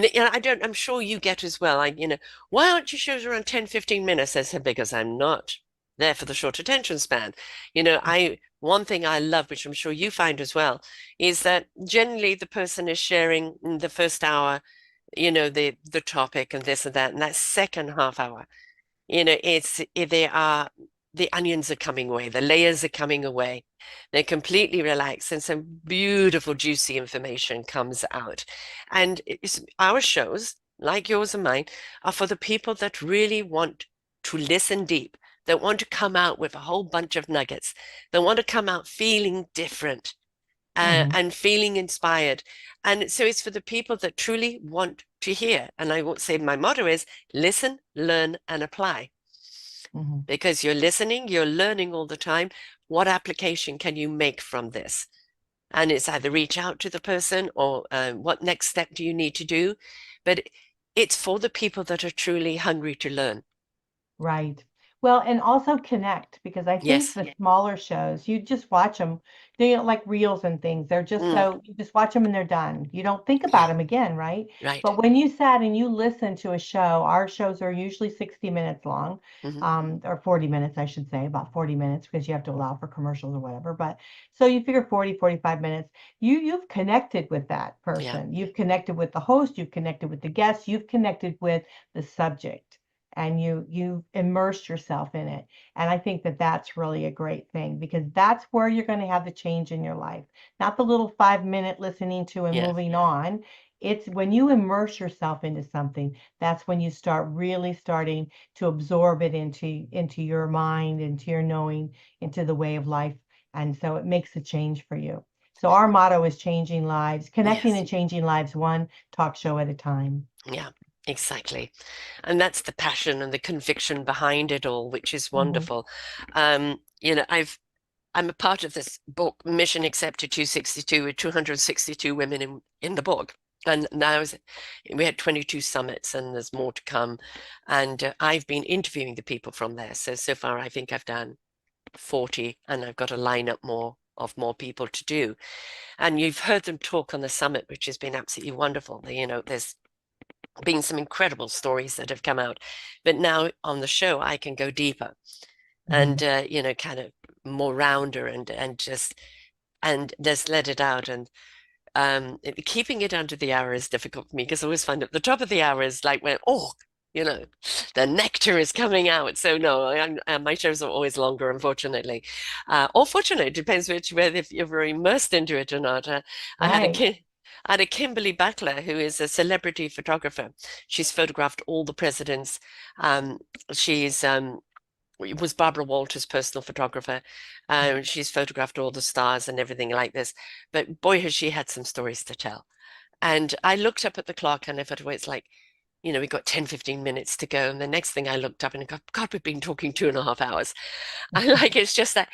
and I don't, I'm sure you get as well. Why aren't your shows around 10, 15 minutes? I said, because I'm not there for the short attention span. One thing I love, which I'm sure you find as well, is that generally the person is sharing in the first hour, the topic and this and that, and that second half hour, they are the onions are coming away, the layers are coming away. They're completely relaxed, and some beautiful, juicy information comes out. And our shows, like yours and mine, are for the people that really want to listen deep, that want to come out with a whole bunch of nuggets, that want to come out feeling different Hmm. and feeling inspired. And so it's for the people that truly want to hear. And I would say my motto is listen, learn, and apply. Hmm. Because you're listening, you're learning all the time. What application can you make from this? And it's either reach out to the person or what next step do you need to do? But it's for the people that are truly hungry to learn. Right. Well, and also connect, because I think Yes. the smaller shows, you just watch them, they like reels and things. They're just Mm, so, you just watch them and they're done. You don't think about yeah. them again, right? Right. But when you sat and you listen to a show, our shows are usually 60 minutes long, Hmm. or 40 minutes, I should say, about 40 minutes, because you have to allow for commercials or whatever. But so you figure 40, 45 minutes, you've connected with that Yeah. person. You've connected with the host, you've connected with the guests, you've connected with the subject, and you immersed yourself in it. And I think that that's really a great thing, because that's where you're going to have the change in your life, not the little 5 minute listening to and Yeah. moving on. It's when you immerse yourself into something, that's when you start really starting to absorb it into your mind, into your knowing, into the way of life. And so it makes a change for you. So our motto is changing lives, connecting Yes. and changing lives, one talk show at a time. Yeah. Exactly. And that's the passion and the conviction behind it all, which is Mhm, wonderful. I'm a part of this book, Mission Accepted 262, with 262 women in the book. And now we had 22 summits, and there's more to come. And I've been interviewing the people from there. So far, I think I've done 40, and I've got a lineup more people to do. And you've heard them talk on the summit, which has been absolutely wonderful. There's been some incredible stories that have come out, but now on the show, I can go deeper mhm. and kind of more rounder and just let it out. And keeping it under the hour is difficult for me, because I always find at the top of the hour is like when, oh, you know, the nectar is coming out. So no, my shows are always longer, unfortunately. Or fortunately, it depends whether if you're very immersed into it or not. I had a Right. kid. I had a Kimberly Butler, who is a celebrity photographer. She's photographed all the presidents. She's was Barbara Walters' personal photographer. She's photographed all the stars and everything like this. But boy, has she had some stories to tell. And I looked up at the clock and I thought, well, it's like, we got 10, 15 minutes to go. And the next thing I looked up and I go, God, we've been talking 2.5 hours. And like, it's just that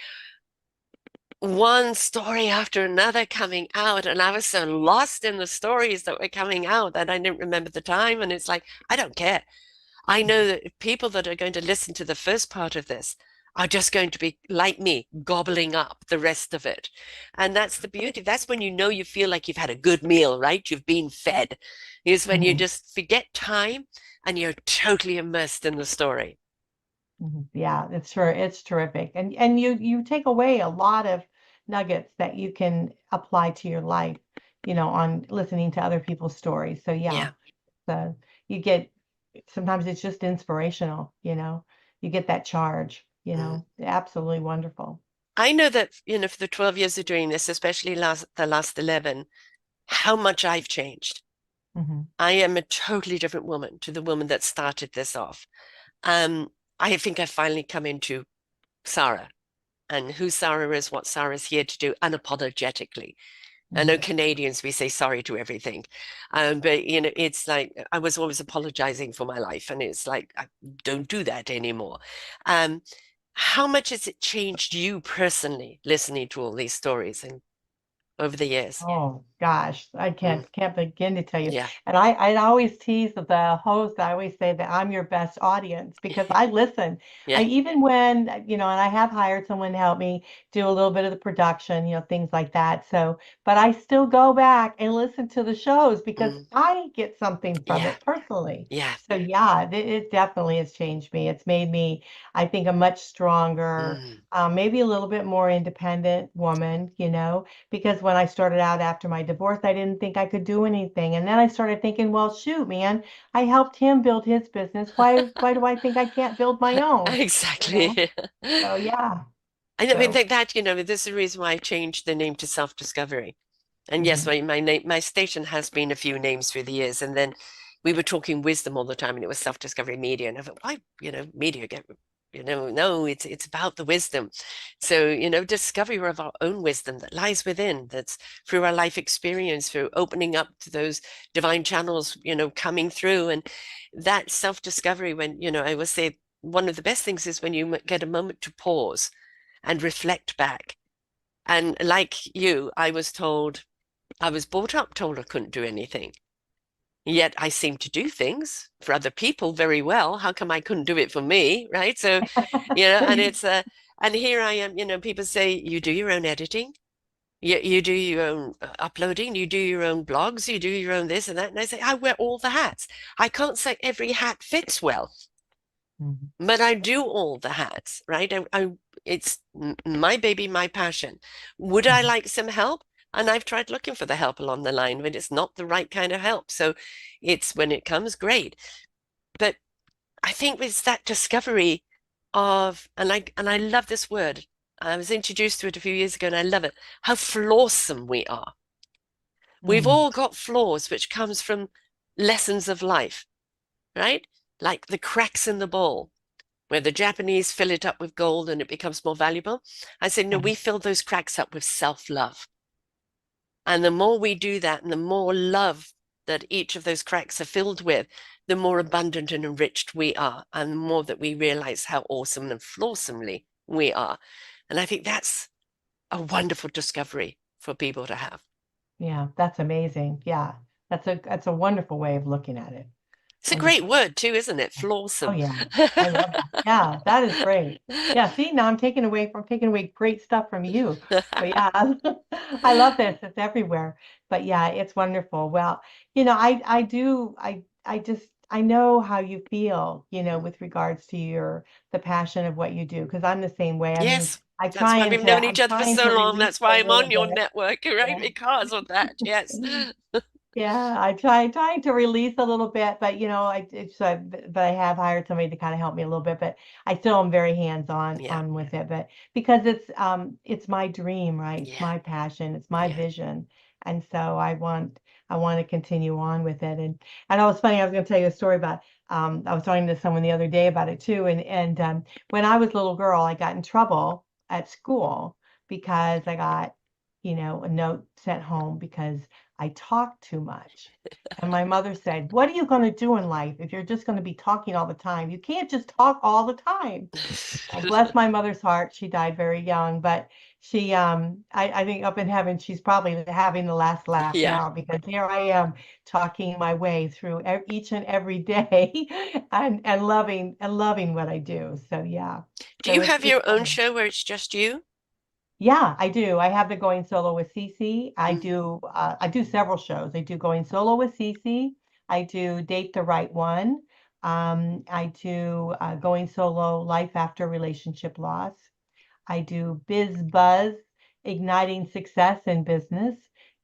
one story after another coming out. And I was so lost in the stories that were coming out that I didn't remember the time. And it's like, I don't care. I know that people that are going to listen to the first part of this are just going to be like me, gobbling up the rest of it. And that's the beauty. That's when you feel like you've had a good meal, right? You've been fed, is when you Mhm, just forget time and you're totally immersed in the story. mhm. Yeah, it's terrific. And you take away a lot of nuggets that you can apply to your life, on listening to other people's stories. So yeah, Yeah. so you get, sometimes it's just inspirational, you get that charge, Mm. absolutely wonderful. I know that, for the 12 years of doing this, especially the last 11, how much I've changed. Hmm. I am a totally different woman to the woman that started this off. Um, I think I finally come into Sarah and who Sarah is, what Sarah's here to do unapologetically. I know Hmm. Canadians, we say sorry to everything. But, it's like I was always apologizing for my life. And it's like, I don't do that anymore. Um, how much has it changed you personally listening to all these stories and over the years? Oh gosh, I Mm, can't begin to tell you. yeah. And I always tease the host. I always say that I'm your best audience, because I listen. I Yeah. even when, and I have hired someone to help me do a little bit of the production, things like that. So, but I still go back and listen to the shows, because Mm, I get something from yeah. it personally. Yeah. So yeah, it definitely has changed me. It's made me, I think, a much stronger, Mm. maybe a little bit more independent woman, because when I started out after my divorce, I didn't think I could do anything. And then I started thinking, well, shoot, man, I helped him build his business. Why do I think I can't build my own? You know? Exactly. So yeah. I mean So that, this is the reason why I changed the name to Self-Discovery. And yes, mhm. my station has been a few names through the years. And then we were talking wisdom all the time, and it was Self-Discovery Media. And I thought, why, media get, no, it's about the wisdom. So, discovery of our own wisdom that lies within, that's through our life experience, through opening up to those divine channels, coming through. And that self-discovery, when, I would say one of the best things is when you get a moment to pause and reflect back. And like you, I was brought up told I couldn't do anything. Yet I seem to do things for other people very well. How come I couldn't do it for me, right? So, and it's and here I am, people say you do your own editing, you do your own uploading, you do your own blogs, you do your own this and that. And I say, I wear all the hats. I can't say every hat fits well, Mhm. but I do all the hats, right? It's my baby, my passion. Would I Mhm. like some help? And I've tried looking for the help along the line, but it's not the right kind of help. So it's when it comes, great. But I think it's that discovery of, and I love this word. I was introduced to it a few years ago, and I love it. How flawsome we are. We've Mm. all got flaws, which comes from lessons of life, right? Like the cracks in the bowl, where the Japanese fill it up with gold and it becomes more valuable. I say, no, we fill those cracks up with self-love. And the more we do that, and the more love that each of those cracks are filled with, the more abundant and enriched we are, and the more that we realize how awesome and flawsomely we are. And I think that's a wonderful discovery for people to have. Yeah, that's amazing. Yeah, that's a wonderful way of looking at it. It's a great Wonderful. word too, isn't it? Oh Flawsome. yeah, I love that. Yeah, that is great. Yeah, see, now I'm taking away great stuff from you. But yeah, I love this. It's everywhere. But yeah, it's wonderful. Well, I know how you feel, with regards to the passion of what you do, because I'm the same way. I mean, Yes, that's why we've known I'm each other for trying to so long. release That's a why I'm little on your bit. network, right? Yeah. Because of that. Yes. Yeah, I trying to release a little bit, but but I have hired somebody to kind of help me a little bit, but I still am very hands-on Yeah. on with it, but because it's my dream, right? It's Yeah. my passion, it's my Yeah. vision. And so I want to continue on with it. And it was funny, I was going to tell you a story about I was talking to someone the other day about it too, and when I was a little girl, I got in trouble at school because I got, a note sent home because I talk too much. And my mother said, "What are you going to do in life if you're just going to be talking all the time? You can't just talk all the time." Bless my mother's heart. She died very young, but I think up in heaven, she's probably having the last laugh Yeah. now because here I am talking my way through each and every day and loving what I do. So yeah, Do so you it's have it's your own fun. show where it's just you? Yeah, I do. I have the Going Solo with Cece. I Mm. do I do several shows. I do Going Solo with Cece. I do Date the Right One. I do Going Solo Life After Relationship Loss. I do Biz Buzz, Igniting Success in Business.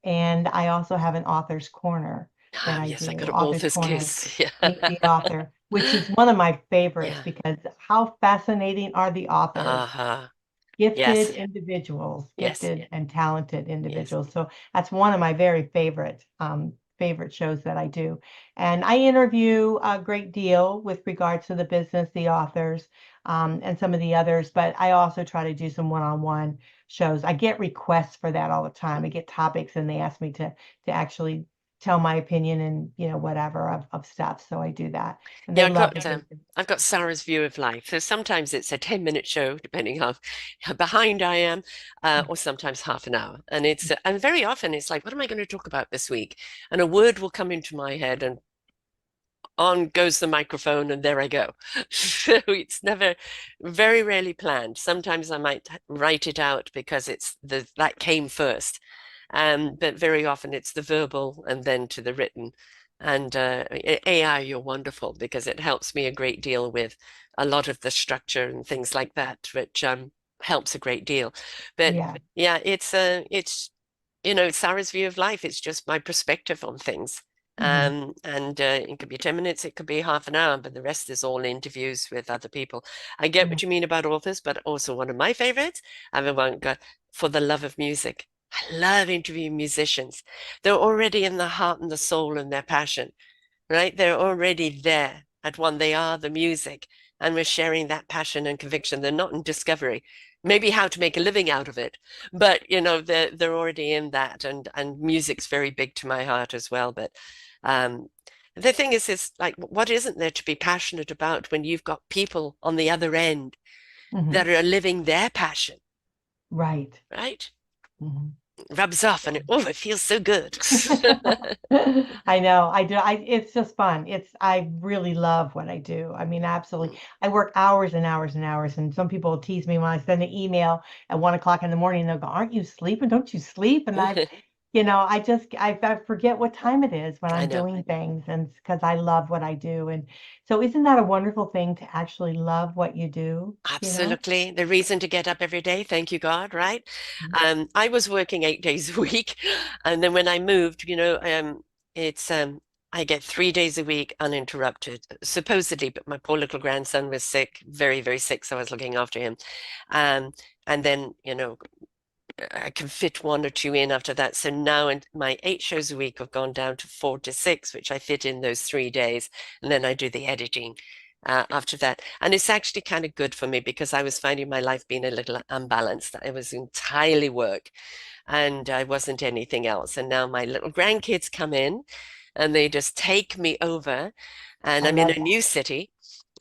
And I also have an author's corner that Ah, I yes, I do, got an author's author's corner, kiss. Yeah. Meet the Author, which is one of my favorites Yeah. because how fascinating are the authors? Uh-huh. Gifted Yes. individuals, Yes. gifted and talented Yes. individuals. So that's one of my very favorite shows that I do. And I interview a great deal with regards to the business, the authors, and some of the others, but I also try to do some one-on-one shows. I get requests for that all the time. I get topics and they ask me to actually tell my opinion and whatever of stuff. So I do that. And Yeah, they love it. I've got Sarah's view of life. So sometimes it's a 10-minute show, depending how behind I am, or sometimes half an hour. And very often it's like, what am I going to talk about this week? And a word will come into my head and on goes the microphone and there I go. So it's never, very rarely planned. Sometimes I might write it out because that came first. But very often it's the verbal and then to the written. And AI, you're wonderful because it helps me a great deal with a lot of the structure and things like that, which helps a great deal. But Yeah. yeah, it's Sarah's view of life. It's just my perspective on things. Hmm. And it could be 10 minutes, it could be half an hour, but the rest is all interviews with other people. I get Yeah. what you mean about authors, but also one of my favorites, I have one got For the Love of Music. I love interviewing musicians. They're already in the heart and the soul and their passion, right? They're already there at one. They are the music, and we're sharing that passion and conviction. They're not in discovery, maybe how to make a living out of it, but they're already in that, and music's very big to my heart as well. But um, the thing is like, what isn't there to be passionate about when you've got people on the other end Hmm. that are living their passion, Right. right? Hmm. Rubs off and it feels so good. I know, I do. It's just fun. I really love what I do. I mean, absolutely. I work hours and hours and hours, and some people tease me when I send an email at 1 o'clock in the morning. They'll go, "Aren't you sleeping? Don't you sleep?" And I forget what time it is when I I'm know. doing things, and because I love what I do. And so, isn't that a wonderful thing to actually love what you do? Absolutely. The reason to get up every day, thank you, God, right? Mhm. I was working 8 days a week. And then when I moved, it's I get 3 days a week uninterrupted, supposedly, but my poor little grandson was sick, very, very sick, so I was looking after him. Um, and then, I can fit one or two in after that. So now my 8 shows a week have gone down to 4 to 6, which I fit in those 3 days. And then I do the editing after that. And it's actually kind of good for me because I was finding my life being a little unbalanced. It was entirely work and I wasn't anything else. And now my little grandkids come in and they just take me over. And I I'm in love a new city.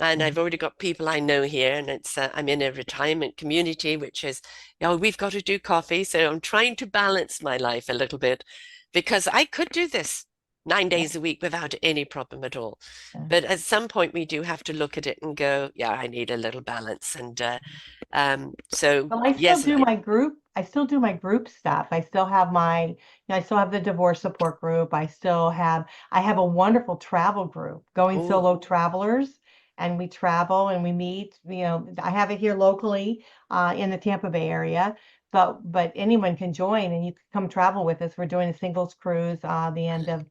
And that. I've already got people I know here, and I'm in a retirement community, which is, we've got to do coffee. So I'm trying to balance my life a little bit because I could do this 9 days a week without any problem at all. Yeah. But at some point, we do have to look at it and go, yeah, I need a little balance. And so, Well, I still yes and do no. my group. I still do my group stuff. I still have I still have the divorce support group. I have a wonderful travel group, Going Oh, Solo Travelers, and we travel and we meet. I have it here locally, in the Tampa Bay area, but anyone can join and you can come travel with us. We're doing a singles cruise, the end of,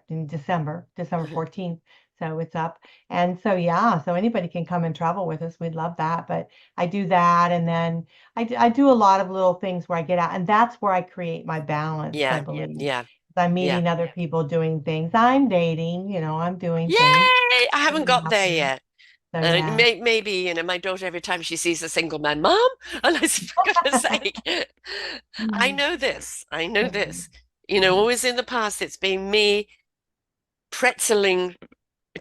in December 14th. So it's up. And so, yeah, so anybody can come and travel with us. We'd love that. But I do that, and then I do a lot of little things where I get out, and that's where I create my balance, I yeah, believe. yeah, I'm yeah. meeting other people doing things. I'm dating, I'm doing Yay! things. I haven't Getting got out there there. yet. So yeah. Maybe, my daughter, every time she sees a single man, Mom, and I said, for goodness sake, I Mhm. know this. I know Mhm. this. Mhm. Always in the past, it's been me pretzeling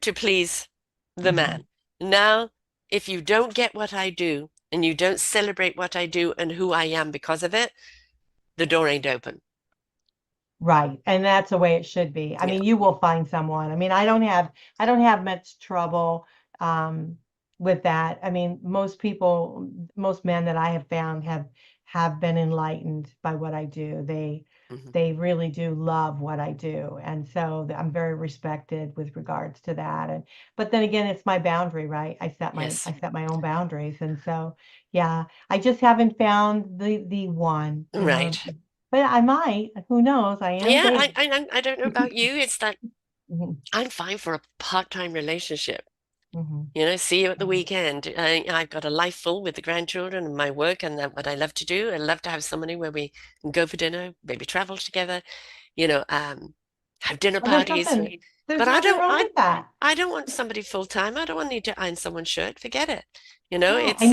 to please the Mhm. man. Now, if you don't get what I do and you don't celebrate what I do and who I am because of it, the door ain't open. Right. And that's the way it should be. I Yeah. mean, you will find someone. I mean, I don't have much trouble, um with that. I mean, most men that I have found have been enlightened by what I do. Mhm. They really do love what I do. And so I'm very respected with regards to that. And but then again, it's my boundary, right? Yes. I set my own boundaries. And so yeah, I just haven't found the one, Right. but I might. Who knows? I am Yeah, I, dating. I, I don't know about you. It's that Mhm, I'm fine for a part-time relationship. mhm, See you at the mhm. weekend. I've got a life full with the grandchildren and my work and what I love to do. I love to have somebody where we can go for dinner, maybe travel together, have dinner Well, parties. there's But I nothing don't, wrong I, with that. I don't want somebody full time. I don't want to need to iron someone's shirt. Forget it. No, It's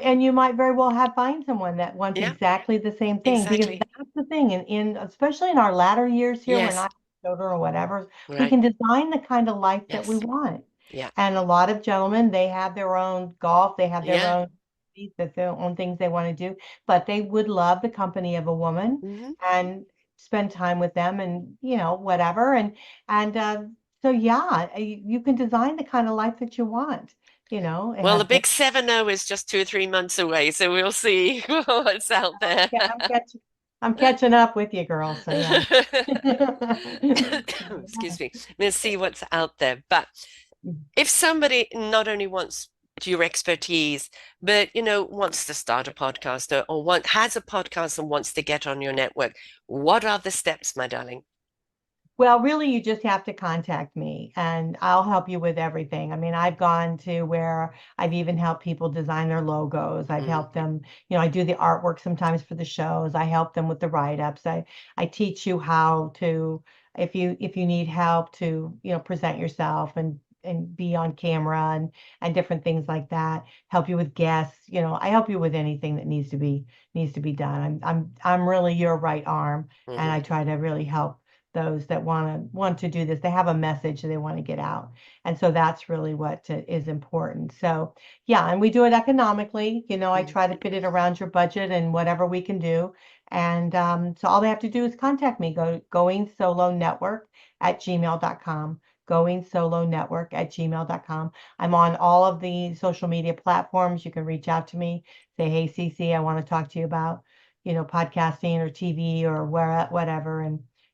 and you might very well have find someone that wants yeah, exactly the same thing, because exactly. that's the thing. And in especially in our latter years here, we're Yes, not children or whatever, we right. can design the kind of life that we Yes, want. yeah, And a lot of gentlemen, they have their own golf, they have their yeah. own their own things they want to do, but they would love the company of a woman Hmm. and spend time with them, and whatever. And so yeah, you can design the kind of life that you want. It Well, the has big 7-0 is just 2 or 3 months away, so we'll see what's out there. Yeah, I'm catching up with you, girl. So yeah. Excuse me. Let's see what's out there. But if somebody not only wants your expertise, but wants to start a podcast or has a podcast and wants to get on your network, what are the steps, my darling? Well, really, you just have to contact me and I'll help you with everything. I mean, I've gone to where I've even helped people design their logos. I've Mm, helped them, I do the artwork sometimes for the shows. I help them with the write-ups. I teach you how to, if you need help to, present yourself and be on camera and different things like that. Help you with guests. I help you with anything that needs to be done. I'm really your right arm, and mhm. I try to really help those that want to do this. They have a message they want to get out. And so that's really what is important. So yeah, and we do it economically. I try to fit it around your budget and whatever we can do. And so all they have to do is contact me. Go GoingSoloNetwork@gmail.com. GoingSoloNetwork@gmail.com. I'm on all of the social media platforms. You can reach out to me, say, hey, Cece, I want to talk to you about, podcasting or TV or whatever.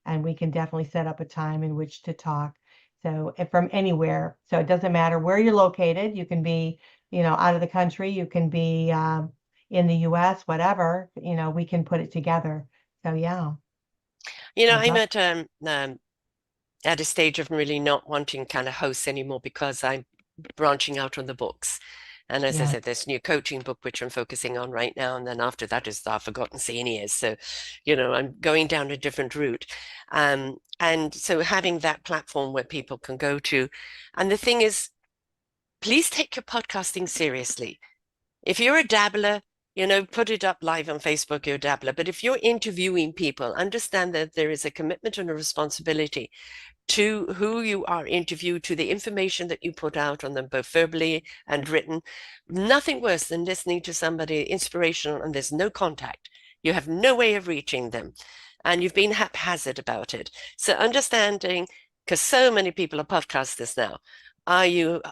And we can definitely set up a time in which to talk. So from anywhere. So it doesn't matter where you're located. You can be, out of the country. You can be in the US, whatever, we can put it together. So yeah. I'm at a stage of really not wanting kind of hosts anymore because I'm branching out on the books. And as I Yeah. said, this new coaching book, which I'm focusing on right now. And then after that is the Forgotten Seniors. So, I'm going down a different route. And so having that platform where people can go to. And the thing is, please take your podcasting seriously. If you're a dabbler, put it up live on Facebook, you're a dabbler. But if you're interviewing people, understand that there is a commitment and a responsibility to who you are interviewed, to the information that you put out on them, both verbally and written. Nothing worse than listening to somebody inspirational and there's no contact. You have no way of reaching them and you've been haphazard about it. So understanding, because so many people are podcasters now, are you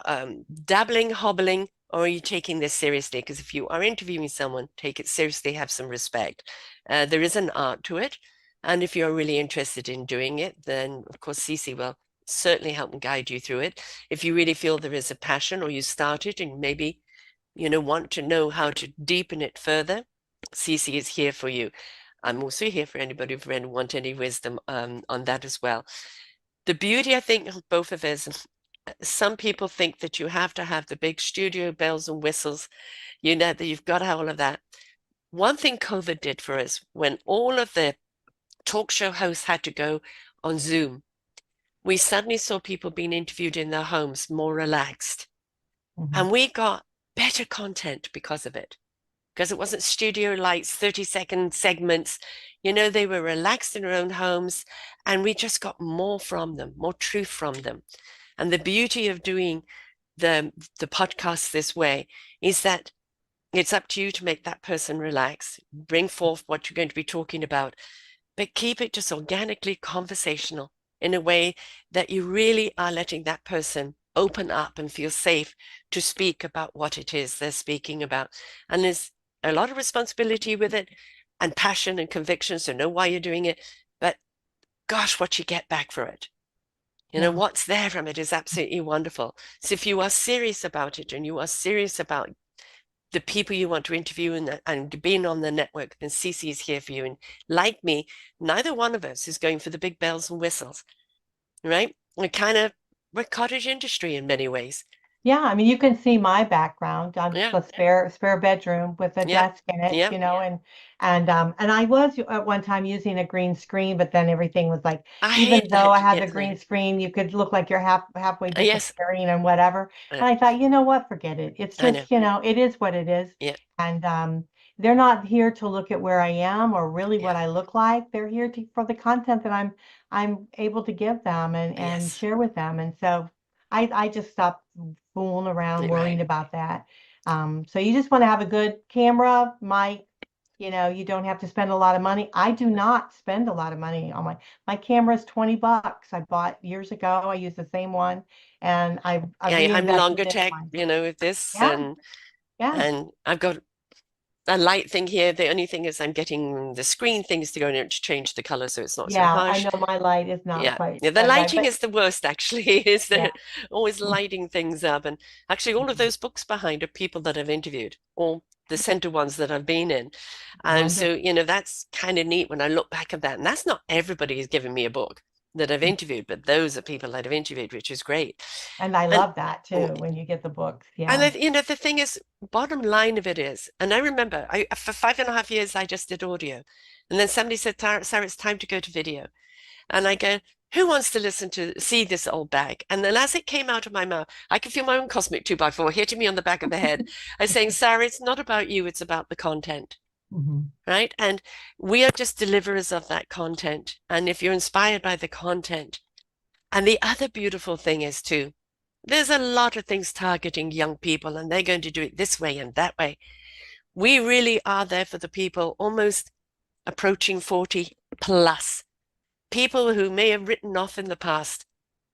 dabbling, hobbling, or are you taking this seriously? Because if you are interviewing someone, take it seriously, have some respect. There is an art to it. And if you're really interested in doing it, then of course Cece will certainly help and guide you through it. If you really feel there is a passion or you started and maybe, want to know how to deepen it further, Cece is here for you. I'm also here for anybody who want any wisdom on that as well. The beauty, I think, of both of us, some people think that you have to have the big studio bells and whistles, that you've got all of that. One thing COVID did for us, when all of the talk show hosts had to go on Zoom, we suddenly saw people being interviewed in their homes more relaxed. Mm-hmm. And we got better content because of it, because it wasn't studio lights, 30-second segments. They were relaxed in their own homes, and we just got more from them, more truth from them. And the beauty of doing the podcast this way is that it's up to you to make that person relax, bring forth what you're going to be talking about, but keep it just organically conversational in a way that you really are letting that person open up and feel safe to speak about what it is they're speaking about. And there's a lot of responsibility with it and passion and conviction, so know why you're doing it, but gosh, what you get back for it. What's there from it is absolutely wonderful. So if you are serious about it and you are serious about the people you want to interview and being on the network, then Cece is here for you. And like me, neither one of us is going for the big bells and whistles, right? We're cottage industry in many ways. Yeah, I mean, you can see my background. I'm Yeah. a spare bedroom with a Yeah. desk in it, Yeah. and I was at one time using a green screen, but then everything was like, I even hate though I that. had the green screen, you could look like you're halfway Yes. disappearing and whatever. And I thought, you know what, forget it. It's I know. just, it is what it is. Yeah. And they're not here to look at where I am or really what Yeah. I look like. They're here for the content that I'm able to give them and Yes. share with them. And so I just stopped fooling around worrying Right. about that. So you just want to have a good camera, mic, you don't have to spend a lot of money. I do not spend a lot of money on my camera is $20. I bought years ago. I use the same one and I I'm reinvested longer in tech, mine. with this Yeah, yeah. and I've got a light thing here. The only thing is I'm getting the screen things to go in it to change the color so it's not so Yeah, I harsh. know my light is not Yeah. quite Yeah, the right, lighting but is the worst actually, is yeah. that always lighting things up. And actually all of those books behind are people that I've interviewed, or the center ones that I've been in. And so, Wonderful. that's kind of neat when I look back at that. And that's not everybody who's given me a book that I've interviewed, but those are people that I've interviewed, which is great. And I And love that too when you get the books. and Yeah. the thing is, bottom line of it is, and I remember for 5.5 years I just did audio. And then somebody said, Sarah, it's time to go to video. And I go, who wants to see this old bag? And then as it came out of my mouth, I could feel my own cosmic 2x4 hitting me on the back of the head. I was saying, Sarah, it's not about you, it's about the content. right? And we are just deliverers of that content. And if you're inspired by the content, and the other beautiful thing is too, there's a lot of things targeting young people, and they're going to do it this way and that way. We really are there for the people almost approaching 40 plus, people who may have written off in the past,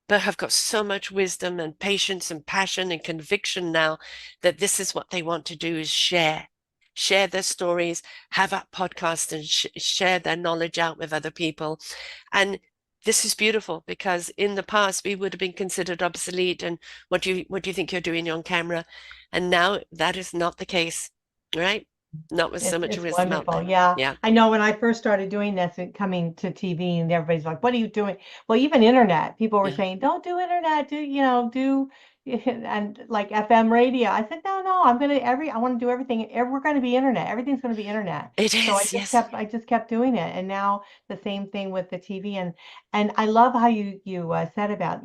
but have got so much wisdom and patience and passion and conviction now that this is what they want to do, is share their stories, have a podcast, and share their knowledge out with other people. And this is beautiful, because in the past we would have been considered obsolete, and what do you think you're doing on camera? And now that is not the case, right? Not with so much It's wisdom out wonderful. there. Yeah. Yeah, I know when I first started doing this and coming to TV and everybody's like, what are you doing? Well, even internet, people were yeah. saying, don't do internet, do and like FM radio. I said, no, I want to do everything. We're going to be internet. Everything's going to be internet. It So is, yes. I just kept doing it. And now the same thing with the TV. And I love how you said about,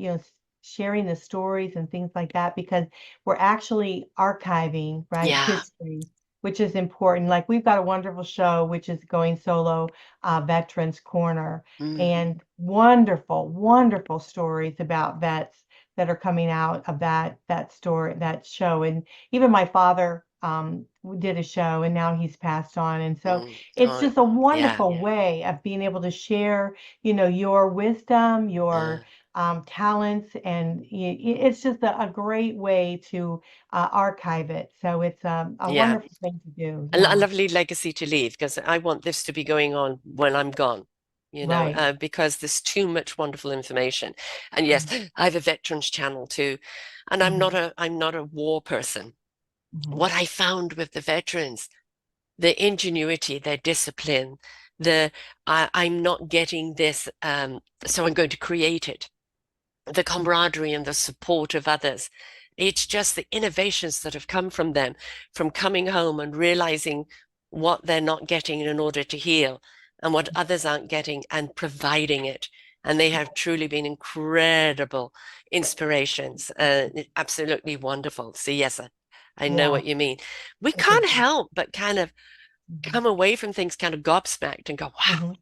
sharing the stories and things like that, because we're actually archiving, right, Yeah. history, which is important. Like we've got a wonderful show, which is Going Solo Veterans Corner, Mm, and wonderful, wonderful stories about vets that are coming out of that show. And even my father did a show, and now he's passed on. And so mm. it's Oh, just a yeah, wonderful way of being able to share, your wisdom, yeah. your talents, and it's just a great way to archive it. So it's a Yeah. wonderful thing to do. A Yeah, lovely legacy to leave, because I want this to be going on when I'm gone, right. because there's too much wonderful information. And yes, I have a veterans channel too, and Mm-hmm. I'm not a war person. Hmm. What I found with the veterans, their ingenuity, their discipline, I'm not getting this, so I'm going to create it. The camaraderie and the support of others. It's just the innovations that have come from them, from coming home and realizing what they're not getting in order to heal, and what others aren't getting, and providing it. And they have truly been incredible inspirations. Absolutely wonderful. So, yes, I know Yeah, what you mean. We it's a. can't help but kind of Mhm. come away from things kind of gobsmacked and go, wow, Mhm.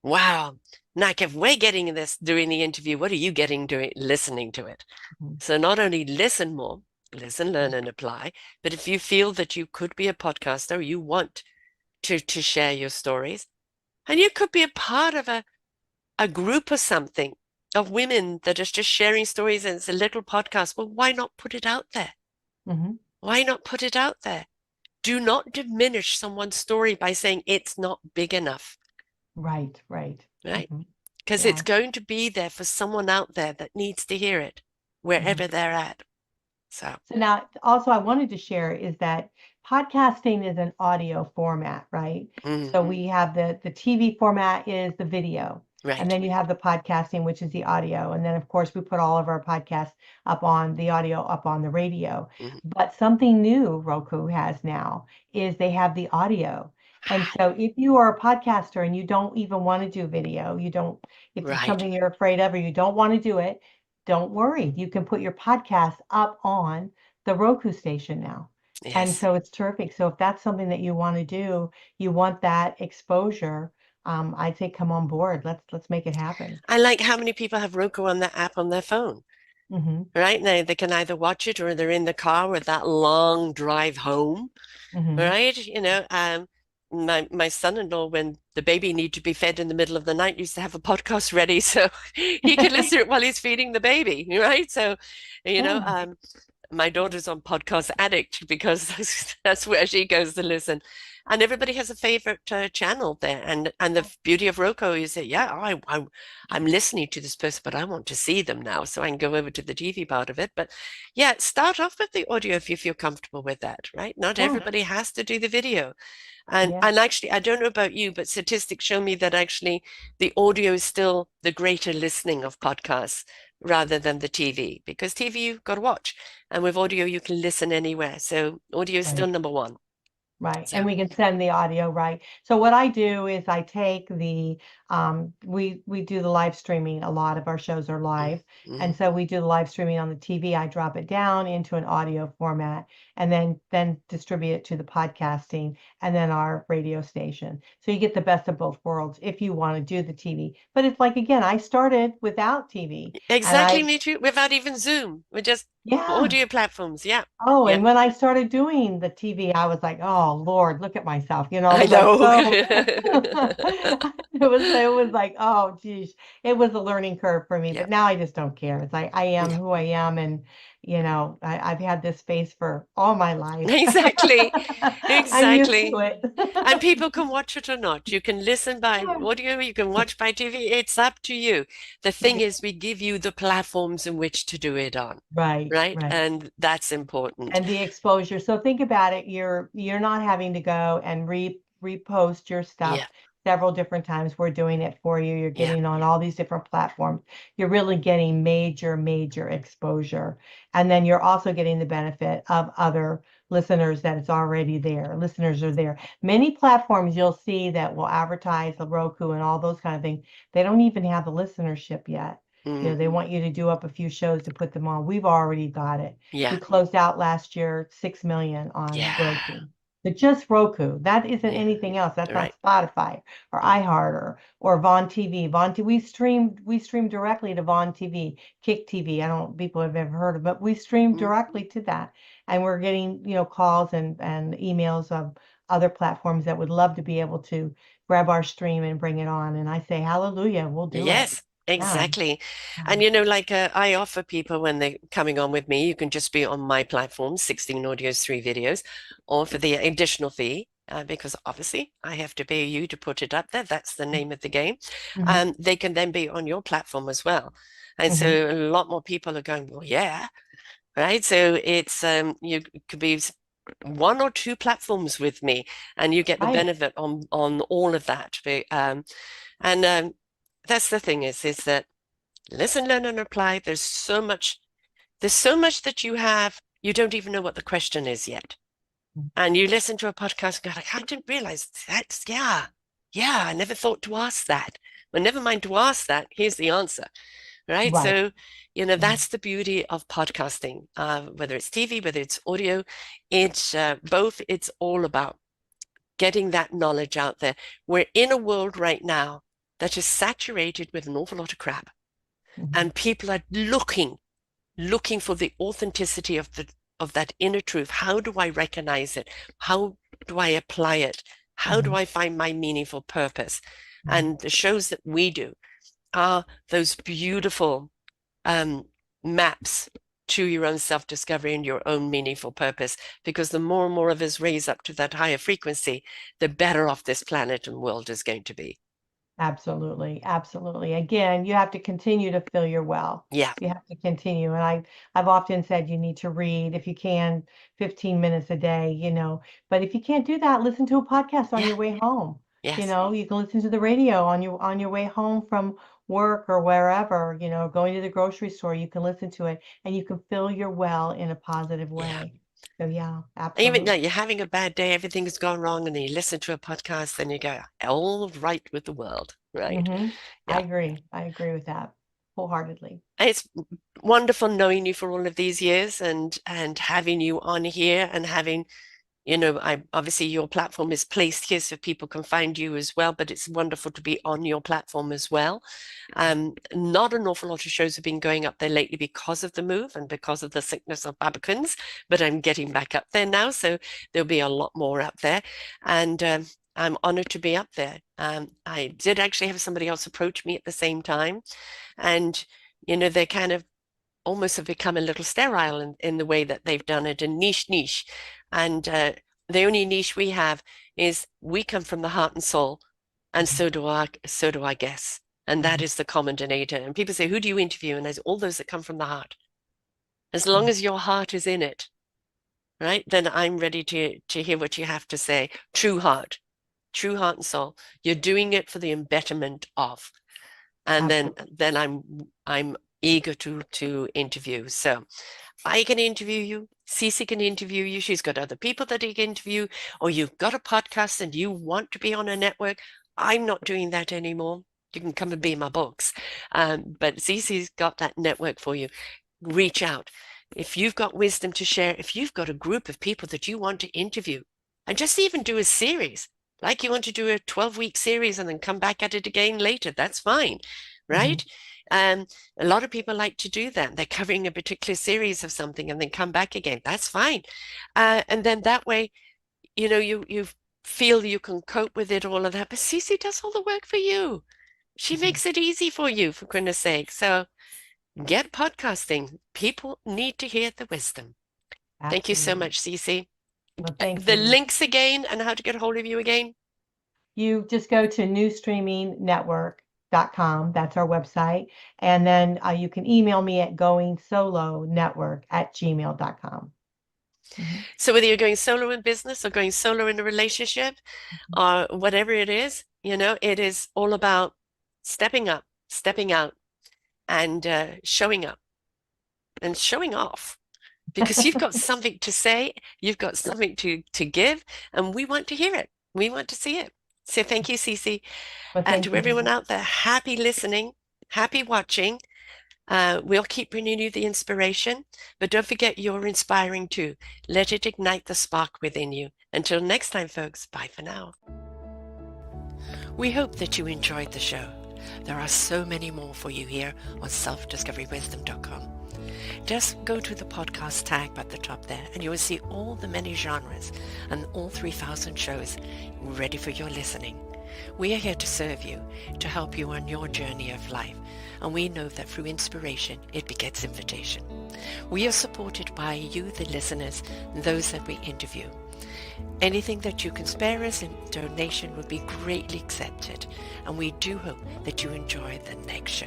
wow. Like, if we're getting this during the interview, what are you getting doing listening to it? Mhm. So not only listen more, listen, learn, and apply, but if you feel that you could be a podcaster, you want to share your stories, and you could be a part of a group or something of women that are just sharing stories, and it's a little podcast. Well, why not put it out there? Mhm. Why not put it out there? Do not diminish someone's story by saying it's not big enough, Right, right. right? Mhm. Because it's Yeah. going to be there for someone out there that needs to hear it, Mhm. wherever they're at. So, So now, also, I wanted to share is that podcasting is an audio format, right? So mhm, we have the TV format is the video, and right. then you have the podcasting, which is the audio, and then of course we put all of our podcasts up on the audio, up on the radio. Mhm. But something new Roku has now is they have the audio. And so if you are a podcaster and you don't even want to do video, if it's Right. something you're afraid of or you don't want to do it, don't worry. You can put your podcast up on the Roku station now. And Yes. so it's terrific. So if that's something that you want to do, you want that exposure, I'd say come on board. Let's make it happen. I like how many people have Roku on that app on their phone, Hmm. right? Now they can either watch it, or they're in the car with that long drive home, Hmm. right? My son-in-law, when the baby needed to be fed in the middle of the night, used to have a podcast ready so he could listen to it while he's feeding the baby, right? So, you know, Yeah. um, my daughter's on Podcast Addict because that's where she goes to listen. And everybody has a favorite channel there. And the beauty of Roku, you say, yeah, I'm listening to this person, but I want to see them now, so I can go over to the TV part of it. But yeah, start off with the audio if you feel comfortable with that, right? Not Yeah. everybody has to do the video. And Yeah. and actually, I don't know about you, but statistics show me that actually the audio is still the greater listening of podcasts rather than the TV, because TV you've got to watch, and with audio you can listen anywhere. So audio is still Right. number one. Right. So And we can send the audio, right? So what I do is I take the we do the live streaming. A lot of our shows are live. mm, And so we do the live streaming on the TV. I drop it down into an audio format and then distribute it to the podcasting and then our radio station. So you get the best of both worlds if you want to do the TV. But it's like again, I started without TV and exactly, I me too. Without even Zoom, we're just yeah. audio platforms. Yeah, Oh, yeah. and when I started doing the TV, I was like, oh Lord, look at myself. You know, I I was like, know. so it was like, oh geez, it was a learning curve for me, Yeah, but now I just don't care. It's like I am yeah. who I am, and I've had this face for all my life. Exactly, I'm used to exactly. And it. people can watch it or not. You can listen by audio, you can watch by TV. It's up to you. The thing Yeah, is, we give you the platforms in which to do it on, right, right? right. And that's important. And the exposure. So think about it. You're not having to go and repost your stuff Yeah, several different times. We're doing it for you. You're yeah. getting on all these different platforms. You're really getting major exposure. And then you're also getting the benefit of other listeners that it's already there. Listeners are there. Many platforms you'll see that will advertise the Roku and all those kind of things. They don't even have the listenership yet. Mm, They want you to do up a few shows to put them on. We've already got it. We yeah, closed out last year 6 million on yeah, Roku. But just Roku. That isn't yeah. anything else. That's Right. not Spotify or Mm, iHeart or Vaughn TV. Vaughn TV. We stream directly to Vaughn TV, Kick TV. I don't people have ever heard of, but we stream mm. directly to that. And we're getting, calls and emails of other platforms that would love to be able to grab our stream and bring it on. And I say, hallelujah, we'll do it. Yes, Yeah. exactly. And Um, like I offer people when they're coming on with me, you can just be on my platform, 16 audios, 3 videos, or for the additional fee, because obviously I have to pay you to put it up there. That's the name of the game. mhm, They can then be on your platform as well. And mhm. so a lot more people are going, well, yeah, right. So it's you could be one or two platforms with me, and you get the Right. benefit on all of that. And that's the thing is that listen, learn, and apply. There's so much that you don't even know what the question is yet. And you listen to a podcast and go like, I didn't realize that's yeah, I never thought to ask that. Well, never mind to ask that. Here's the answer. Right. Right. So, Mhm, that's the beauty of podcasting, whether it's TV, whether it's audio, it's both, it's all about getting that knowledge out there. We're in a world right now that is saturated with an awful lot of crap, mhm, and people are looking for the authenticity of that inner truth. How do I recognize it? How do I apply it? How do mhm, I find my meaningful purpose? mhm. And the shows that we do are those beautiful um, maps to your own self-discovery and your own meaningful purpose. Because the more and more of us raise up to that higher frequency, the better off this planet and world is going to be. Absolutely, absolutely. Again, you have to continue to fill your well. Yeah, You have to continue. And I've often said you need to read if you can 15 minutes a day, But if you can't do that, listen to a podcast on yeah, your way home. yes, You can listen to the radio on your way home from work or wherever, going to the grocery store, you can listen to it and you can fill your well in a positive yeah. way. So yeah, Even though absolutely. you're having a bad day, everything's gone wrong, and then you listen to a podcast, then you go, all right with the world, right? Hmm. I Yeah. agree. I agree with that wholeheartedly. It's wonderful knowing you for all of these years and having you on here and having I obviously your platform is placed here so people can find you as well, but it's wonderful to be on your platform as well. Not an awful lot of shows have been going up there lately because of the move and because of the sickness of Babacans, but I'm getting back up there now, so there'll be a lot more up there. And I'm honored to be up there. I did actually have somebody else approach me at the same time, and they kind of almost have become a little sterile in the way that they've done it, a niche. And the only niche we have is we come from the heart and soul, and so do our guests. And that Mhm. is the common denominator. And people say, who do you interview? And there's all those that come from the heart. As long Mhm. as your heart is in it, right? Then I'm ready to hear what you have to say. True heart and soul. You're doing it for the embetterment of. And then Absolutely. then I'm eager to interview. So I can interview you. Cece can interview you. She's got other people that he can interview. Or you've got a podcast and you want to be on a network. I'm not doing that anymore. You can come and be in my books. But Cece's got that network for you. Reach out. If you've got wisdom to share, if you've got a group of people that you want to interview, and just even do a series, like you want to do a 12-week series and then come back at it again later, that's fine, right? A lot of people like to do that. They're covering a particular series of something and then come back again. That's fine. And then that way, you feel you can cope with it, all of that. But Cece does all the work for you. She makes it easy for you, for goodness sake. So get podcasting. People need to hear the wisdom. Absolutely. Thank you so much, Cece. Well, thank the you. links again and how to get a hold of you again. You just go to newstreamingnetwork.com. That's our website. And then you can email me at GoingSoloNetwork@gmail.com. So whether you're going solo in business or going solo in a relationship or whatever it is, it is all about stepping up, stepping out, and showing up and showing off, because you've got something to say, you've got something to give, and we want to hear it. We want to see it. So thank you, Cece. Well, and to everyone out there, happy listening, happy watching. We'll keep bringing you the inspiration, but don't forget you're inspiring too. Let it ignite the spark within you. Until next time, folks, bye for now. We hope that you enjoyed the show. There are so many more for you here on selfdiscoverywisdom.com. Just go to the podcast tag at the top there and you will see all the many genres and all 3,000 shows ready for your listening. We are here to serve you, to help you on your journey of life, and we know that through inspiration it begets invitation. We are supported by you, the listeners, and those that we interview. Anything that you can spare us in donation would be greatly accepted, and we do hope that you enjoy the next show.